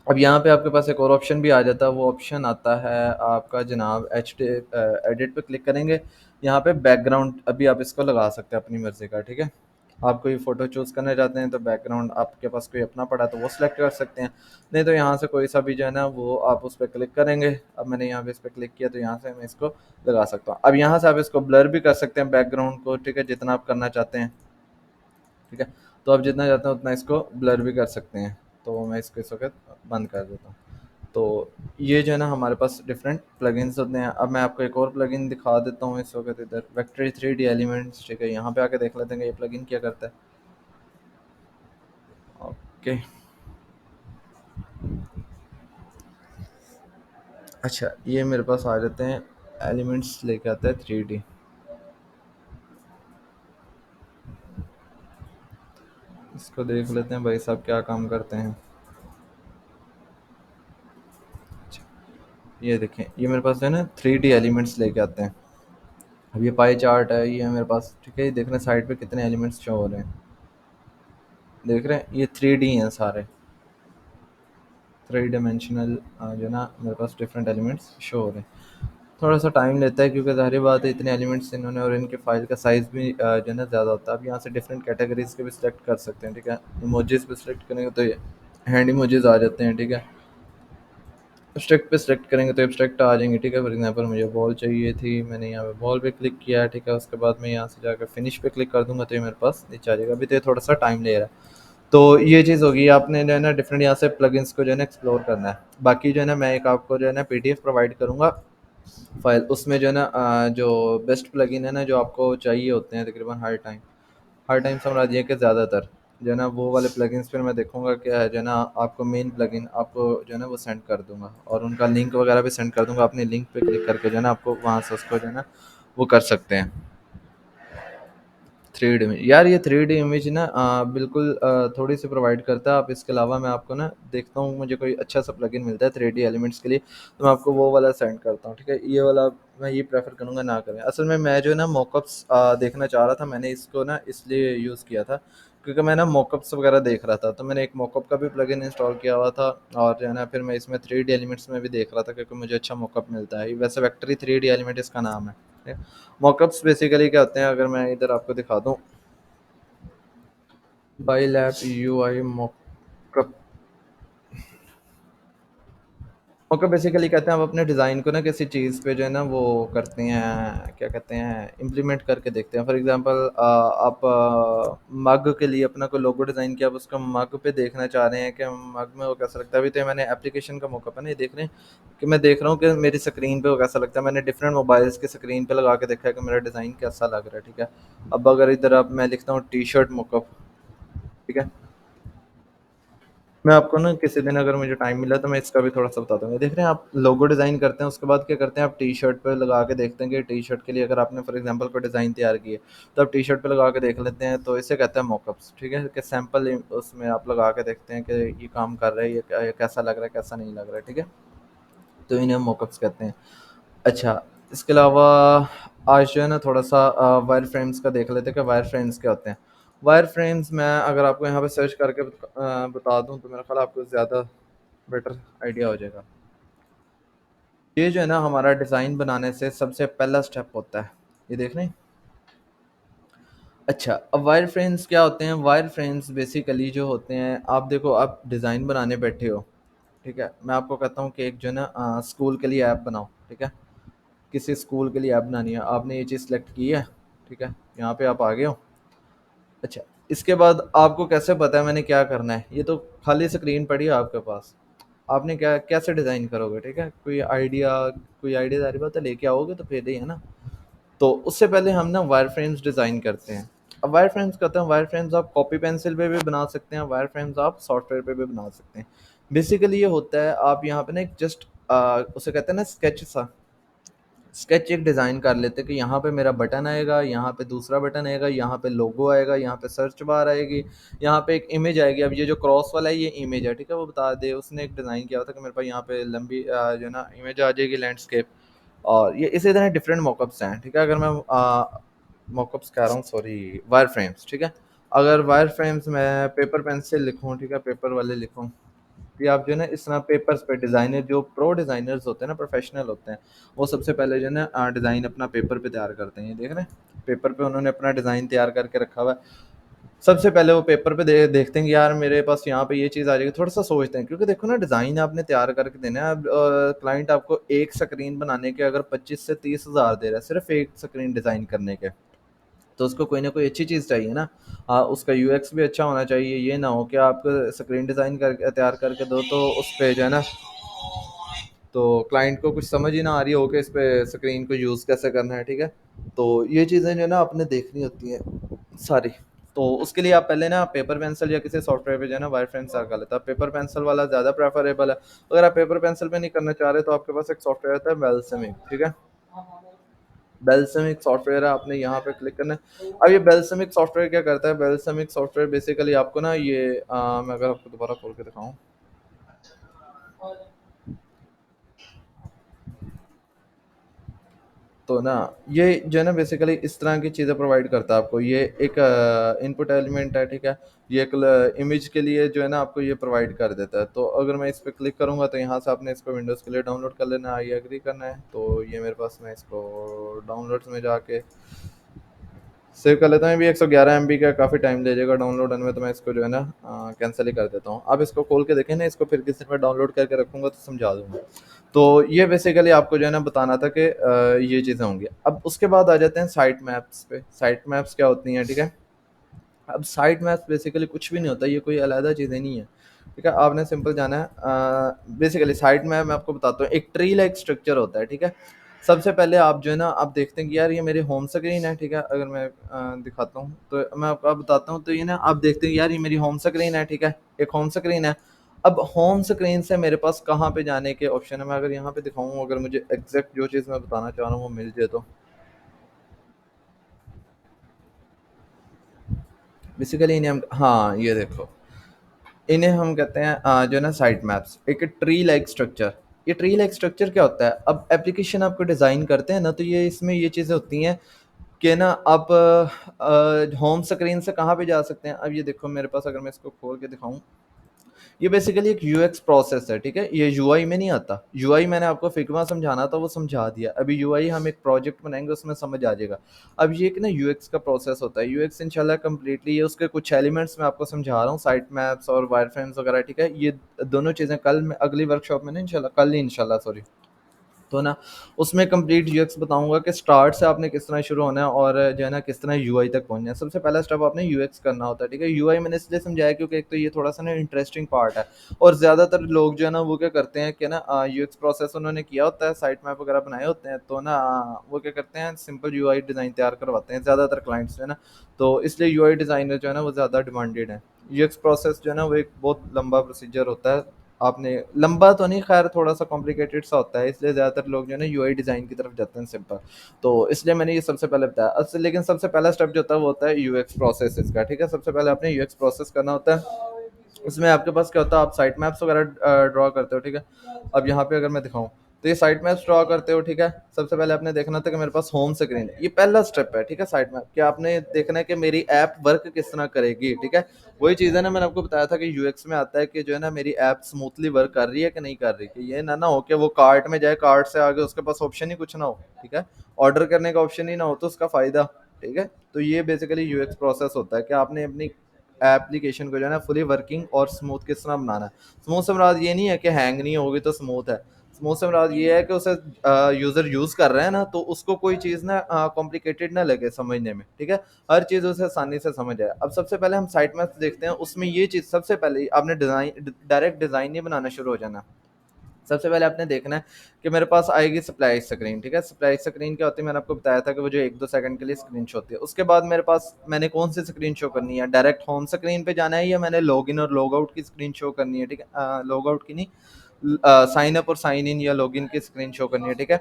अब यहाँ पे आपके पास एक और ऑप्शन भी आ जाता है, वो ऑप्शन आता है आपका जनाब एडिट पे क्लिक करेंगे, यहाँ पे बैकग्राउंड अभी आप इसको लगा सकते हैं अपनी मर्ज़ी का, ठीक है? आप कोई फ़ोटो चूज़ करना चाहते हैं तो बैकग्राउंड आपके पास कोई अपना पड़ा तो वो सिलेक्ट कर सकते हैं, नहीं तो यहाँ से कोई सा भी जो है ना वो आप उस पर क्लिक करेंगे। अब मैंने यहाँ पे इस पर क्लिक किया तो यहाँ से मैं इसको लगा सकता हूँ। अब यहाँ से आप इसको ब्लर भी कर सकते हैं बैकग्राउंड को, ठीक है? जितना आप करना चाहते हैं, ठीक है? तो आप जितना चाहते हैं उतना इसको ब्लर भी कर सकते हैं। तो मैं इसको इस वक्त बंद कर देता हूँ। तो ये जो है ना हमारे पास डिफरेंट प्लगइन्स होते हैं। अब मैं आपको एक और प्लगइन दिखा देता हूँ इस वक्त इधर, वेक्टर 3D एलिमेंट्स, ठीक है? यहाँ पे आके देख लेते हैं कि ये प्लगइन क्या करता है। ओके, अच्छा, ये मेरे पास आ जाते हैं, एलिमेंट्स लेके आता है 3D, इसको देख लेते हैं भाई साहब क्या काम करते हैं। ये देखें, ये मेरे पास जो है ना 3D एलिमेंट्स लेके आते हैं। अब ये पाई चार्ट है, ये है मेरे पास, ठीक है। ये देख रहे हैं साइड पे कितने एलिमेंट्स शो हो रहे हैं, देख रहे हैं, ये 3D हैं सारे, 3 डायमेंशनल जो है ना मेरे पास डिफरेंट एलिमेंट्स शो हो रहे हैं। थोड़ा सा टाइम लेता है क्योंकि ज़ाहिर बात है इतने एलिमेंट्स इन्होंने, और इनके फाइल का साइज़ भी जो है ना ज़्यादा होता है। आप यहाँ से डिफरेंट कैटेगरीज के भी सिलेक्ट कर सकते हैं, ठीक है। इमोजीज पे सिलेक्ट करेंगे तो ये हैंड इमोजीज आ जाते हैं, ठीक है। एब्स्ट्रैक्ट पे सिलेक्ट करेंगे तो एब्स्ट्रैक्ट आ जाएंगे, ठीक है। फॉर एग्जांपल मुझे बॉल चाहिए थी, मैंने यहाँ पे बॉल पे क्लिक किया, ठीक है। उसके बाद मैं यहाँ से जाकर फिनिश पे क्लिक कर दूंगा तो ये मेरे पास नीचे आ जाएगा। अभी तो ये थोड़ा सा टाइम ले रहा है। तो ये चीज़ होगी, आपने जो है ना डिफरेंट यहाँ से प्लगइन्स को जो है ना एक्सप्लोर करना है। बाकी जो है ना मैं एक आपको जो है ना पीडीएफ प्रोवाइड करूँगा फाइल, उसमें जो है ना जो बेस्ट प्लगइन है ना जो आपको चाहिए होते हैं तकरीबन हर टाइम समझ ये कि ज़्यादातर जो है ना वो वाले प्लगइन्स फिर मैं देखूंगा क्या है जो है ना आपको मेन प्लगइन आपको जो है ना वो सेंड कर दूंगा, और उनका लिंक वगैरह भी सेंड कर दूंगा। अपने लिंक पे क्लिक करके जो है ना आपको वहाँ से उसको जो है ना वो कर सकते हैं। 3D इमेज यार, ये 3D इमेज ना बिल्कुल थोड़ी सी प्रोवाइड करता है। आप इसके अलावा मैं आपको ना देखता हूँ मुझे कोई अच्छा सा प्लगइन मिलता है 3D एलिमेंट्स के लिए, तो मैं आपको वो वाला सेंड करता हूँ, ठीक है। ये वाला मैं ये प्रेफर करूँगा ना करें। असल में मैं जो है ना मॉकअप्स देखना चाह रहा था, मैंने इसको ना इसलिए यूज़ किया था क्योंकि मैं ना मॉकअप्स वगैरह देख रहा था, तो मैंने एक मॉकअप का भी प्लगइन इंस्टॉल किया हुआ था। और जो है ना फिर मैं इसमें 3D एलिमेंट्स में भी देख रहा था क्योंकि मुझे अच्छा मॉकअप मिलता है। वैसे वेक्टरी 3D एलिमेंट इसका नाम है। मॉकअप्स बेसिकली क्या होते हैं, अगर मैं इधर आपको दिखा दूँ, bile app UI mock-up. Mock-up basically कहते हैं आप अपने डिज़ाइन को ना किसी चीज़ पे जो है ना वो करते हैं, क्या कहते हैं, इम्प्लीमेंट करके देखते हैं। फॉर एग्जांपल आप मग के लिए अपना कोई लोगो डिज़ाइन किया, आप उसका मग पे देखना चाह रहे हैं कि मग में वो कैसा लगता है। अभी तो मैंने एप्लीकेशन का मॉकअप है ना, ये देख रहे हैं कि मैं देख रहा हूँ कि मेरी स्क्रीन पे वो कैसा लगता है। मैंने डिफरेंट मोबाइल्स की स्क्रीन पे लगा के देखा है कि मेरा डिज़ाइन कैसा लग रहा है, ठीक है। अब अगर इधर आप मैं लिखता हूँ टी शर्ट मॉकअप, ठीक है। मैं आपको ना किसी दिन अगर मुझे टाइम मिला तो मैं इसका भी थोड़ा-सा बता दूँगा। देख रहे हैं आप लोगो डिज़ाइन करते हैं, उसके बाद क्या करते हैं आप टी-शर्ट पे लगा के देखते हैं कि टी-शर्ट के लिए अगर आपने फॉर एग्ज़ाम्पल कोई डिज़ाइन तैयार की है, तो आप टी-शर्ट पे लगा के देख लेते हैं, तो इसे कहते हैं मॉकअप्स, ठीक है? कि सैंपल उसमें आप लगा के देखते हैं कि ये काम कर रहा है, ये कैसा लग रहा है, कैसा नहीं लग रहा है, ठीक है? तो इन्हें मॉकअप्स कहते हैं। अच्छा, इसके अलावा आज जो है ना थोड़ा-सा वायर फ्रेम्स का देख लेते हैं कि वायर फ्रेम्स क्या होते हैं। वायर फ्रेम्स मैं अगर आपको यहाँ पे सर्च करके बता दूँ तो मेरा ख़्याल आपको ज़्यादा बेटर आइडिया हो जाएगा। ये जो है ना हमारा डिज़ाइन बनाने से सबसे पहला स्टेप होता है। ये देख रहे हैं? अच्छा, अब वायर फ्रेम्स क्या होते हैं? वायर फ्रेम्स बेसिकली जो होते हैं, आप देखो आप डिज़ाइन बनाने बैठे हो, ठीक है? मैं आपको कहता हूँ कि एक जो है ना स्कूल के लिए ऐप बनाओ, ठीक है? किसी स्कूल के लिए ऐप बनानी है, आपने ये चीज़ सेलेक्ट की है, ठीक है? यहाँ पे आप आ गए हो। अच्छा, इसके बाद आपको कैसे पता है मैंने क्या करना है? ये तो खाली स्क्रीन पड़ी है आपके पास। आपने क्या कैसे डिज़ाइन करोगे, ठीक है? कोई आइडिया ज़ाहिर बात है लेके आओगे तो फिर ही है ना। तो उससे पहले हम ना वायर फ्रेम्स डिज़ाइन करते हैं। अब वायर फ्रेम्स करते हैं, वायर फ्रेम्स आप कॉपी पेंसिल पे भी बना सकते हैं, वायर फ्रेम्स आप सॉफ्टवेयर पे भी बना सकते हैं। बेसिकली ये होता है आप यहाँ पे ना एक जस्ट उसे कहते हैं ना स्केच एक डिज़ाइन कर लेते हैं कि यहाँ पे मेरा बटन आएगा, यहाँ पे दूसरा बटन आएगा, यहाँ पे लोगो आएगा, यहाँ पे सर्च बार आएगी, यहाँ पे एक इमेज आएगी। अब ये जो क्रॉस वाला है ये इमेज है, ठीक है। वो बता दे उसने एक डिज़ाइन किया था कि मेरे पास यहाँ पे लंबी जो है ना इमेज आ जाएगी लैंडस्केप। और ये इसी तरह डिफरेंट मॉकअप्स हैं, ठीक है। अगर मैं मॉकअप्स कह रहा हूँ, सॉरी, वायर फ्रेम्स, ठीक है। अगर वायर फ्रेम्स मैं पेपर पेन से लिखूँ, ठीक है, पेपर वाले लिखूँ, कि आप जो है ना इस तरह पेपर्स पे डिज़ाइनर जो प्रो डिज़ाइनर्स होते हैं ना, प्रोफेशनल होते हैं, वो सबसे पहले जो है ना डिज़ाइन अपना पेपर पे तैयार करते हैं। ये देख रहे हैं पेपर पे उन्होंने अपना डिज़ाइन तैयार करके रखा हुआ है। सबसे पहले वो पेपर पे देखते हैं कि यार मेरे पास यहाँ पे ये चीज़ आ जाएगी, थोड़ा सा सोचते हैं क्योंकि देखो ना डिज़ाइन आपने तैयार करके देना है। अब क्लाइंट आपको एक स्क्रीन बनाने के अगर 25 से 30 हज़ार दे रहा है सिर्फ एक स्क्रीन डिज़ाइन करने के, तो उसको कोई ना कोई अच्छी चीज़ चाहिए ना। उसका यूएक्स भी अच्छा होना चाहिए। ये ना हो कि आप स्क्रीन डिज़ाइन कर तैयार करके दो तो उस पे जो है ना तो क्लाइंट को कुछ समझ ही ना आ रही हो कि इस पे स्क्रीन को यूज़ कैसे करना है, ठीक है। तो ये चीज़ें जो है ना आपने देखनी होती हैं सारी। तो उसके लिए आप पहले ना पेपर पेंसिल या किसी सॉफ्टवेयर पे जो है ना वायर फ्रेम तैयार कर लेता है। पेपर पेंसिल वाला ज़्यादा प्रेफरेबल है। अगर आप पेपर पेंसिल पे नहीं करना चाह रहे तो आपके पास एक सॉफ्टवेयर आता है वेलसमिक, ठीक है। बेलसमिक सॉफ्टवेयर है, आपने यहाँ पे क्लिक करना है। अब ये बेलसमिक सॉफ्टवेयर क्या करता है, बेलसमिक सॉफ्टवेयर बेसिकली आपको ना ये मैं अगर आपको दोबारा खोल के दिखाऊँ, तो ना ये जो है ना बेसिकली इस तरह की चीज़ें प्रोवाइड करता है आपको। ये एक इनपुट एलिमेंट है, ठीक है। ये एक इमेज के लिए जो है ना आपको ये प्रोवाइड कर देता है। तो अगर मैं इस पर क्लिक करूँगा तो यहाँ से आपने इसको विंडोज़ के लिए डाउनलोड कर लेना है, आई एग्री करना है। तो ये मेरे पास, मैं इसको डाउनलोड्स में जाके सेव कर लेता हूँ। भी 111 एमबी का काफ़ी टाइम ले जाएगा डाउनलोड होने में, तो मैं इसको जो है ना कैंसिल ही कर देता हूँ। आप इसको खोल के देखें ना, इसको फिर किसी में डाउनलोड करके रखूँगा तो समझा दूँगा। तो ये बेसिकली आपको जो है ना बताना था कि ये चीज़ें होंगी। अब उसके बाद आ जाते हैं साइट मैप्स पे। साइट मैप्स क्या होती हैं, ठीक है। अब साइट मैप्स बेसिकली कुछ भी नहीं होता, ये कोई अलग चीज़ें नहीं है, ठीक है। आपने सिंपल जाना है, बेसिकली साइट मैप मैं आपको बताता हूँ, एक ट्री लाइक स्ट्रक्चर होता है, ठीक है। सबसे पहले आप जो है ना आप देखते हैं कि यार ये मेरी होम स्क्रीन है, ठीक है। अगर मैं दिखाता हूँ तो मैं आपको बताता हूँ, तो ये ना आप देखते हैं यार ये मेरी होम स्क्रीन है, ठीक है। एक होम स्क्रीन है। अब होम स्क्रीन से मेरे पास कहाँ पे जाने के ऑप्शन है, मैं अगर यहाँ पे दिखाऊँ, अगर मुझे एग्जैक्ट जो चीज़ मैं बताना चाह रहा हूँ वो मिल जाए तो बेसिकली इन्हें हम, हाँ ये देखो, इन्हें हम कहते हैं जो है ना साइट मैप्स, एक ट्री लाइक स्ट्रक्चर। ये ट्री लाइक स्ट्रक्चर क्या होता है, अब एप्लीकेशन आपको डिज़ाइन करते हैं ना, तो ये इसमें ये चीज़ें होती हैं कि ना आप होम स्क्रीन से कहाँ पे जा सकते हैं। अब ये देखो मेरे पास, अगर मैं इसको खोल के दिखाऊं, ये बेसिकली एक यूएक्स प्रोसेस है, ठीक है। ये यूआई में नहीं आता। यूआई मैंने आपको फिग्मा समझाना था, वो समझा दिया। अभी यूआई हम एक प्रोजेक्ट बनाएंगे, उसमें समझ आ जाएगा। अब ये एक ना यूएक्स का प्रोसेस होता है। यूएक्स इंशाल्लाह कंप्लीटली ये उसके कुछ एलिमेंट्स मैं आपको समझा रहा हूँ, साइट मैप्स और वायरफ्रेम्स वगैरह, ठीक है। ये दोनों चीज़ें कल मैं अगली वर्कशॉप में ना इंशाल्लाह, कल ही इंशाल्लाह, सॉरी, तो ना उसमें कंप्लीट यूएक्स बताऊंगा कि स्टार्ट से आपने किस तरह शुरू होना है और जो है ना किस तरह यूआई तक पहुंचना है। सबसे पहला स्टेप आपने यूएक्स करना होता है, ठीक है। यूआई मैंने इसलिए समझाया क्योंकि एक तो ये थोड़ा सा ना इंटरेस्टिंग पार्ट है, और ज़्यादातर लोग जो है ना वो क्या करते हैं कि ना यूएक्स प्रोसेस उन्होंने किया होता है, साइट मैप वगैरह बनाए होते हैं, तो ना वो क्या करते हैं सिंपल यूआई डिज़ाइन तैयार करवाते हैं ज़्यादातर क्लाइंट्स जो है ना। तो इसलिए यूआई डिज़ाइनर जो है ना वो ज़्यादा डिमांडेड है। यूएक्स प्रोसेस जो है ना वो एक बहुत लंबा प्रोसीजर होता है। आपने, लंबा तो नहीं, खैर थोड़ा सा कॉम्प्लिकेटेड सा होता है, इसलिए ज़्यादातर लोग जो है ना यूआई डिज़ाइन की तरफ जाते हैं सिंपल। तो इसलिए मैंने ये सबसे पहले बताया। लेकिन सबसे पहला स्टेप जो होता है वो होता है यूएक्स प्रोसेस का, ठीक है। सबसे पहले आपने यूएक्स प्रोसेस करना होता है। उसमें आपके पास क्या होता है, आप साइट मैप्स वगैरह ड्रॉ करते हो, ठीक है। अब यहाँ पे अगर मैं दिखाऊँ, तो ये साइट मैप्स ड्रॉ करते हो, ठीक है। सबसे पहले आपने देखना था कि मेरे पास होम स्क्रीन है, ये पहला स्टेप है, ठीक है। साइट मैप कि आपने देखना है कि मेरी ऐप वर्क किस तरह करेगी, ठीक है। वही चीज़ है ना, मैंने आपको बताया था कि यूएक्स में आता है कि जो है ना मेरी ऐप स्मूथली वर्क कर रही है कि नहीं कर रही, कि ये ना हो कि वो कार्ट में जाए, कार्ट से आगे उसके पास ऑप्शन ही कुछ ना हो, ठीक है। ऑर्डर करने का ऑप्शन ही ना हो तो उसका फ़ायदा, ठीक है। तो ये बेसिकली यूएक्स प्रोसेस होता है कि आपने अपनी एप्लीकेशन को जो है ना फुली वर्किंग और स्मूथ किस तरह बनाना है। स्मूथ से मुराद ये नहीं है कि हैंग नहीं होगी तो स्मूथ है। स्मूथ से मुराद ये है कि उसे यूज़र यूज़ कर रहे हैं ना, तो उसको कोई चीज़ ना कॉम्प्लिकेटेड ना लगे समझने में, ठीक है। हर चीज़ उसे आसानी से समझ आए। अब सबसे पहले हम साइट मैप्स देखते हैं, उसमें ये चीज़ सबसे पहले आपने डिज़ाइन, डायरेक्ट डिज़ाइन नहीं बनाना शुरू हो जाना। सबसे पहले आपने देखना है कि मेरे पास आएगी सप्लाई स्क्रीन, ठीक है। सप्लाई स्क्रीन क्या होती है, मैंने आपको बताया था कि वो जो 1-2 सेकंड के लिए स्क्रीन शो होती है। उसके बाद मेरे पास मैंने कौन सी स्क्रीन शो करनी है, डायरेक्ट होम स्क्रीन पे जाना है या मैंने लॉग इन और लॉग आउट की स्क्रीन शो करनी है, ठीक है। लॉग आउट की नहीं, साइन अप और साइन इन या लॉगिन की स्क्रीन शो करनी है, ठीक है।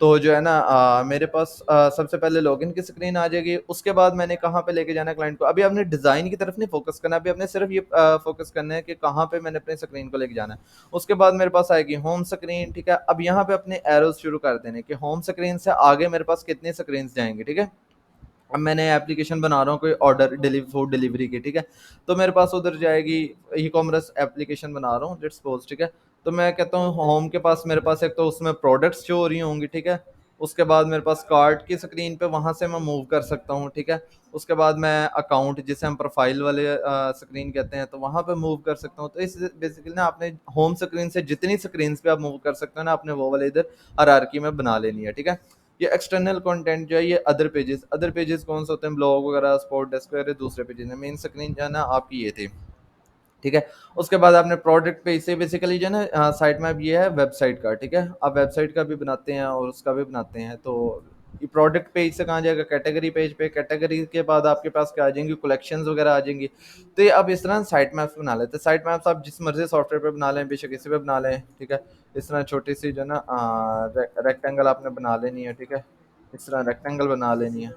तो जो है ना मेरे पास सबसे पहले लॉगिन की स्क्रीन आ जाएगी। उसके बाद मैंने कहाँ पे लेके जाना है क्लाइंट को, अभी आपने डिज़ाइन की तरफ नहीं फोकस करना, अभी आपने सिर्फ ये फोकस करना है कि कहाँ पे मैंने अपने स्क्रीन को लेके जाना है। उसके बाद मेरे पास आएगी होम स्क्रीन, ठीक है। अब यहाँ पे अपने एरोज शुरू कर देने कि होम स्क्रीन से आगे मेरे पास कितनी स्क्रीन जाएंगी, ठीक है। अब मैंने एप्लीकेशन बना रहा हूँ कोई ऑर्डर फूड डिलीवरी की, ठीक है। तो मेरे पास उधर जाएगी, ई कॉमर्स एप्लीकेशन बना रहा हूँ लेट्स सपोज, ठीक है। तो मैं कहता हूँ होम के पास मेरे पास एक तो उसमें प्रोडक्ट्स जो हो रही होंगी, ठीक है। उसके बाद मेरे पास कार्ट की स्क्रीन पे वहाँ से मैं मूव कर सकता हूँ, ठीक है। उसके बाद मैं अकाउंट जिसे हम प्रोफाइल वाले स्क्रीन कहते हैं, तो वहाँ पे मूव कर सकता हूँ। तो इस बेसिकली ना आपने होम स्क्रीन से जितनी स्क्रीन पे आप मूव कर सकते हो ना, आपने वो वाले इधर हायरार्की में बना लेनी है, ठीक है। ये एक्सटर्नल कंटेंट जो है, ये अदर पेजेस कौन से होते हैं, ब्लॉग वगैरह, स्पोर्ट डेस्क वगैरह, दूसरे पेजेस हैं। मेन स्क्रीन जो है ना आपकी ये थी, ठीक है। उसके बाद आपने प्रोडक्ट पेज से बेसिकली जो है ना साइट मैप ये है वेबसाइट का, ठीक है। आप वेबसाइट का भी बनाते हैं और उसका भी बनाते हैं। तो ये प्रोडक्ट पेज से कहाँ जाएगा, कैटेगरी पेज पे। कैटेगरी के बाद आपके पास क्या आ जाएंगी, कलेक्शंस वगैरह आ जाएंगी। तो ये अब इस तरह साइट मैप्स बना लेते हैं। साइट मैप्स आप जिस मर्जी सॉफ्टवेयर पे बना लें, बेशक इसी पे बना लें, ठीक है। इस तरह छोटी सी जो है ना रेक्टेंगल आपने बना लेनी है, ठीक है। इस तरह रेक्टेंगल बना लेनी है,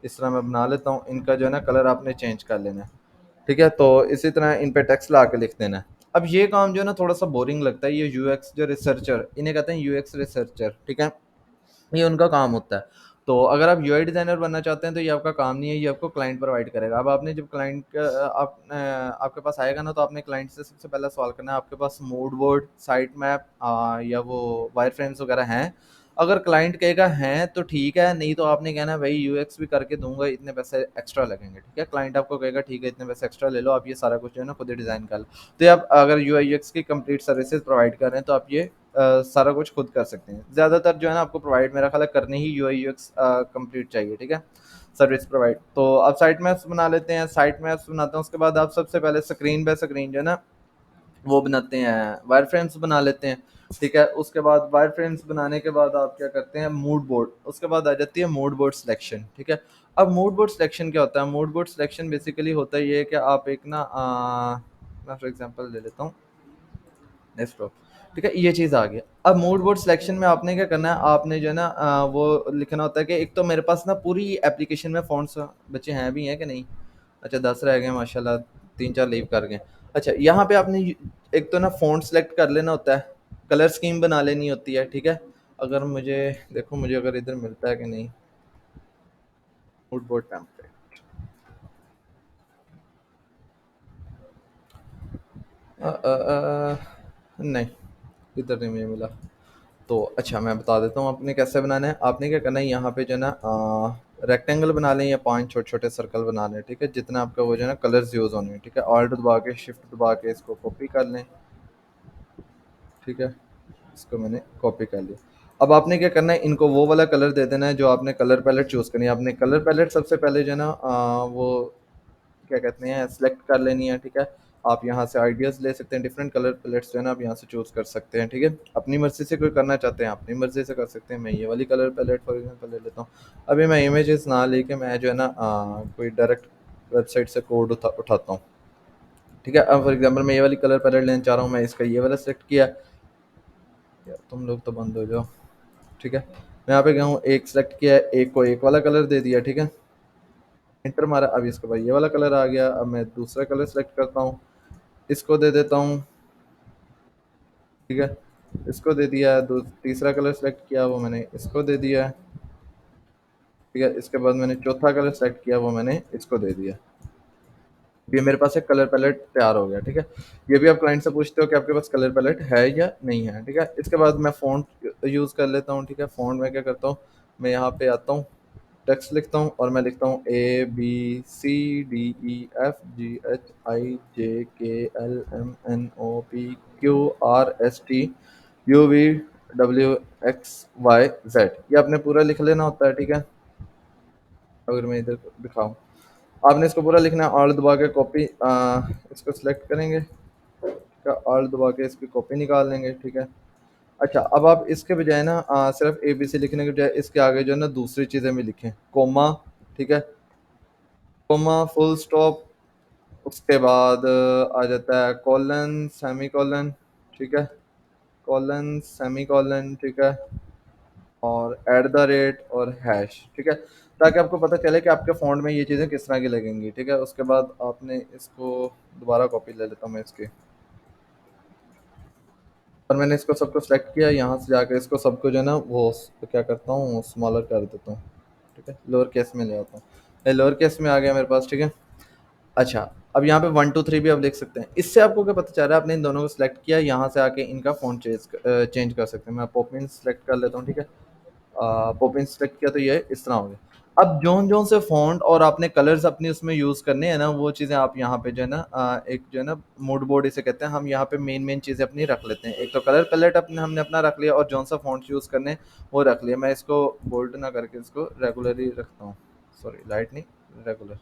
इस तरह मैं बना लेता हूँ। इनका जो है ना कलर आपने चेंज कर लेना है, ठीक है। तो इसी तरह इन पे टेक्स्ट ला के लिख देना है। अब ये काम जो है ना थोड़ा सा बोरिंग लगता है, ये यूएक्स जो रिसर्चर, इन्हें कहते हैं यूएक्स रिसर्चर, ठीक है। ये उनका काम होता है। तो अगर आप यूआई डिज़ाइनर बनना चाहते हैं तो ये आपका काम नहीं है, ये आपको क्लाइंट प्रोवाइड करेगा। अब आपने जब क्लाइंट का आपके पास आएगा ना, तो आपने क्लाइंट से सबसे पहला सवाल करना है, आपके पास मूड बोर्ड, साइट मैप या वो वायर फ्रेम्स वगैरह हैं? अगर क्लाइंट कहेगा हैं तो ठीक है, नहीं तो आपने कहना है भाई यूएक्स भी करके दूंगा, इतने पैसे एक्स्ट्रा लगेंगे, ठीक है। क्लाइंट आपको कहेगा ठीक है, इतने पैसे एक्स्ट्रा ले लो, आप ये सारा कुछ जो है ना खुद ही डिज़ाइन कर लो। तो ये आप अगर यूआई यूएक्स की कंप्लीट सर्विसेज प्रोवाइड कर रहे हैं तो आप ये सारा कुछ खुद कर सकते हैं। ज़्यादातर जो है ना आपको प्रोवाइड मेरा ख्याल है करनी ही यूआई यूएक्स कंप्लीट चाहिए, ठीक है, सर्विस प्रोवाइड। तो आप साइट मैप्स बना लेते हैं, साइट मैप्स बनाते हैं, उसके बाद आप सबसे पहले स्क्रीन बाय स्क्रीन जो है ना वो बनाते हैं, वायर फ्रेम्स बना लेते हैं, ठीक है। उसके बाद वायर फ्रेम्स बनाने के बाद आप क्या करते हैं, मूड बोर्ड, उसके बाद आ जाती है मूड बोर्ड सिलेक्शन, ठीक है। अब मूड बोर्ड सिलेक्शन क्या होता है? मूड बोर्ड सिलेक्शन बेसिकली होता है ये कि आप एक ना मैं फॉर एग्जांपल ले लेता हूँ डेस्कटॉप, ठीक है, ये चीज़ आ गया। अब मूड बोर्ड सिलेक्शन में आपने क्या करना है, आपने जो है ना वो लिखना होता है कि एक तो मेरे पास ना पूरी एप्लीकेशन में फ़ॉन्ट्स बच्चे हैं भी हैं कि नहीं? अच्छा 10 रह गए माशाल्लाह, 3-4 लीव कर गए। अच्छा यहाँ पे आपने एक तो ना फ़ॉन्ट सेलेक्ट कर लेना होता है, कलर स्कीम बना लेनी होती है, ठीक है। अगर मुझे देखो मुझे अगर इधर मिलता है कि नहीं, मूड बोर्ड टेम्पलेट नहीं, इधर नहीं मुझे मिला। तो अच्छा मैं बता देता हूँ आपने कैसे बनाना है। आपने क्या करना है, यहाँ पे जो है ना रेक्टेंगल बना लें या 5 छोटे-छोटे सर्कल बना लें, ठीक है? जितना आपका वो जो है ना कलर्स यूज़ होने हैं, ठीक है? ऑल्ट दबा के, शिफ्ट दबा के इसको कॉपी कर लें, ठीक है? इसको मैंने कॉपी कर लिया। अब आपने क्या करना है, इनको वो वाला कलर दे देना है जो आपने कलर पैलेट चूज़ करनी है। आपने कलर पैलेट सबसे पहले जो है ना वो क्या कहते हैं सेलेक्ट कर लेनी है, ठीक है। आप यहाँ से आइडियाज़ ले सकते हैं, डिफरेंट कलर पैलेट्स जो है ना आप यहाँ से चूज़ कर सकते हैं, ठीक है। अपनी मर्ज़ी से कोई करना चाहते हैं अपनी मर्ज़ी से कर सकते हैं। मैं ये वाली कलर पैलेट फॉर एग्जांपल ले लेता हूँ। अभी मैं इमेजेस ना लेके मैं जो है ना कोई डायरेक्ट वेबसाइट से कोड उठाता हूँ, ठीक है। अब फॉर एग्जांपल मैं ये वाली कलर पैलेट लेना चाह रहा हूँ, मैं इसका ये वाला सेलेक्ट किया। यार तुम लोग तो बंद हो जाओ, ठीक है। मैं यहाँ पे गया हूँ, एक सेलेक्ट किया, एक को एक वाला कलर दे दिया, ठीक है। एंटर मारा, अब इसके बाद ये वाला कलर आ गया। अब मैं दूसरा कलर सेलेक्ट करता हूँ, इसको दे देता हूँ, ठीक है। इसको दे दिया, तीसरा कलर सेलेक्ट किया वो मैंने इसको दे दिया, ठीक है। इसके बाद मैंने चौथा कलर सेलेक्ट किया वो मैंने इसको दे दिया। ये मेरे पास एक कलर पैलेट तैयार हो गया, ठीक है। ये भी आप क्लाइंट से पूछते हो कि आपके पास कलर पैलेट है या नहीं है, ठीक है। इसके बाद मैं फ़ॉन्ट यूज़ कर लेता हूँ, ठीक है। फ़ॉन्ट में क्या करता हूँ, मैं यहाँ पे आता हूँ, टेक्स्ट लिखता हूँ और मैं लिखता हूँ ABCDFGHIJKLMNOPQRSTUVWXYZ, ये आपने पूरा लिख लेना होता है, ठीक है। अगर मैं इधर दिखाऊँ, आपने इसको पूरा लिखना है। ऑल्ट दबा के कॉपी इसको सिलेक्ट करेंगे, ठीक है, ऑल्ट दबा के इसकी कॉपी निकाल लेंगे, ठीक है। अच्छा अब आप इसके बजाय ना सिर्फ ABC लिखने के बजाय इसके आगे जो है ना दूसरी चीज़ें भी लिखें, कोमा, ठीक है, कोमा, फुल स्टॉप, उसके बाद आ जाता है कॉलन, सेमी कॉलन, ठीक है, कॉलन, सेमी कॉलन, ठीक है, और एट द रेट और हैश, ठीक है, ताकि आपको पता चले कि आपके फ़ॉन्ट में ये चीज़ें किस तरह की लगेंगी, ठीक है। उसके बाद आपने इसको दोबारा कॉपी ले लेता हूँ मैं इसकी, और मैंने इसको सबको सेलेक्ट किया, यहाँ से जाकर इसको सबको जो है ना वो क्या करता हूँ स्मॉलर कर देता हूँ, ठीक है, लोअर केस में ले आता हूँ। ये लोअर केस में आ गया मेरे पास, ठीक है। अच्छा अब यहाँ पे 1 2 3 भी आप देख सकते हैं। इससे आपको क्या पता चल रहा है, आपने इन दोनों को सिलेक्ट किया, यहाँ से आके इनका फ़ॉन्ट चेंज कर सकते हैं। मैं पॉपिन सेलेक्ट कर लेता हूँ, ठीक है। पॉपिन सेलेक्ट किया तो ये इस तरह हो गया। अब जोन-जोन से फ़ॉन्ट और आपने कलर्स अपनी उसमें यूज़ करने हैं ना, वो चीज़ें आप यहाँ पे जो है ना एक जो है ना मूड बोर्ड इसे कहते हैं, हम यहाँ पे मेन-मेन चीज़ें अपनी रख लेते हैं। एक तो कलर पैलेट अपने हमने अपना रख लिया और जौन सा फ़ॉन्ट यूज़ करने हैं वो रख लिया। मैं इसको बोल्ड ना करके इसको रेगुलर ही रखता हूँ, सॉरी लाइट नहीं, रेगुलर,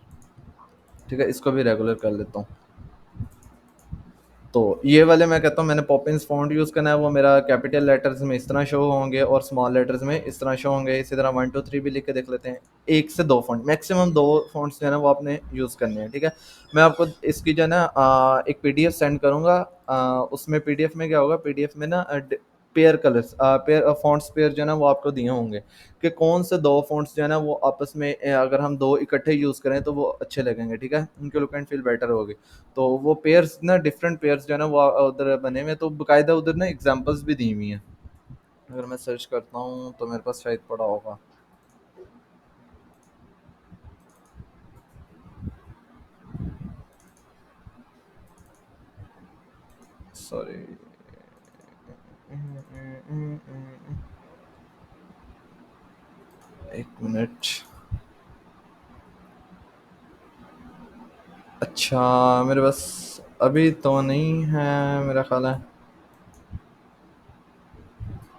ठीक है, इसको भी रेगुलर कर लेता हूँ। तो ये वाले मैं कहता हूँ मैंने पॉपिंस फ़ॉन्ट यूज़ करना है, वो मेरा कैपिटल लेटर्स में इस तरह शो होंगे और स्मॉल लेटर्स में इस तरह शो होंगे। इसी तरह 1 2 3 भी लिख के देख लेते हैं। 1 से 2 फ़ॉन्ट, मैक्सिमम 2 फ़ॉन्ट्स जो है ना वो आपने यूज़ करने हैं, ठीक है। मैं आपको इसकी जो है ना एक पीडीएफ सेंड करूँगा। उसमें पीडीएफ में क्या होगा, पीडीएफ में ना pair colours pair fonts pair जो है ना वो आपको दिए होंगे कि कौन से 2 फ़ॉन्ट्स जो है ना वो आपस में अगर हम 2 इकट्ठे यूज़ करें तो वो अच्छे लगेंगे, ठीक है? उनकी लुक एंड फ़ील बेटर होगी। तो वो पेयर्स ना डिफरेंट पेयर्स जो है ना वो उधर बने हुए हैं, तो बाकायदा उधर ना एग्ज़ाम्पल्स भी दी हुई हैं। अगर मैं सर्च करता हूँ तो मेरे पास शायद पड़ा होगा। सॉरी। एक मिनट। अच्छा, मेरे पास अभी तो नहीं है मेरा ख़्याल है।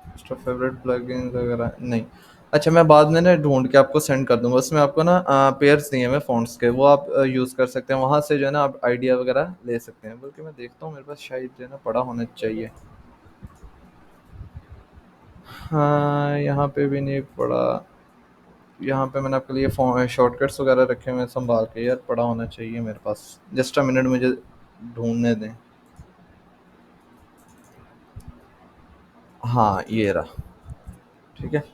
एक्स्ट्रा फेवरेट प्लगइन्स वगैरह नहीं। अच्छा, मैं बाद में ना ढूँढ के आपको सेंड कर दूँगा। उसमें आपको ना पेयर्स दिए हुए हैं फ़ॉन्ट्स के, वो आप यूज़ कर सकते हैं। वहाँ से जो है ना आप आइडिया वगैरह ले सकते हैं। बल्कि मैं देखता हूँ मेरे पास शायद जो है ना पड़ा होना चाहिए। हाँ, यहाँ पे भी नहीं पड़ा। यहाँ पे मैंने आपके लिए शॉर्टकट्स वगैरह रखे हुए हैं सँभाल के, यार पड़ा होना चाहिए मेरे पास। जस्ट अ मिनट मुझे ढूँढने दें। हाँ, ये रहा, ठीक है?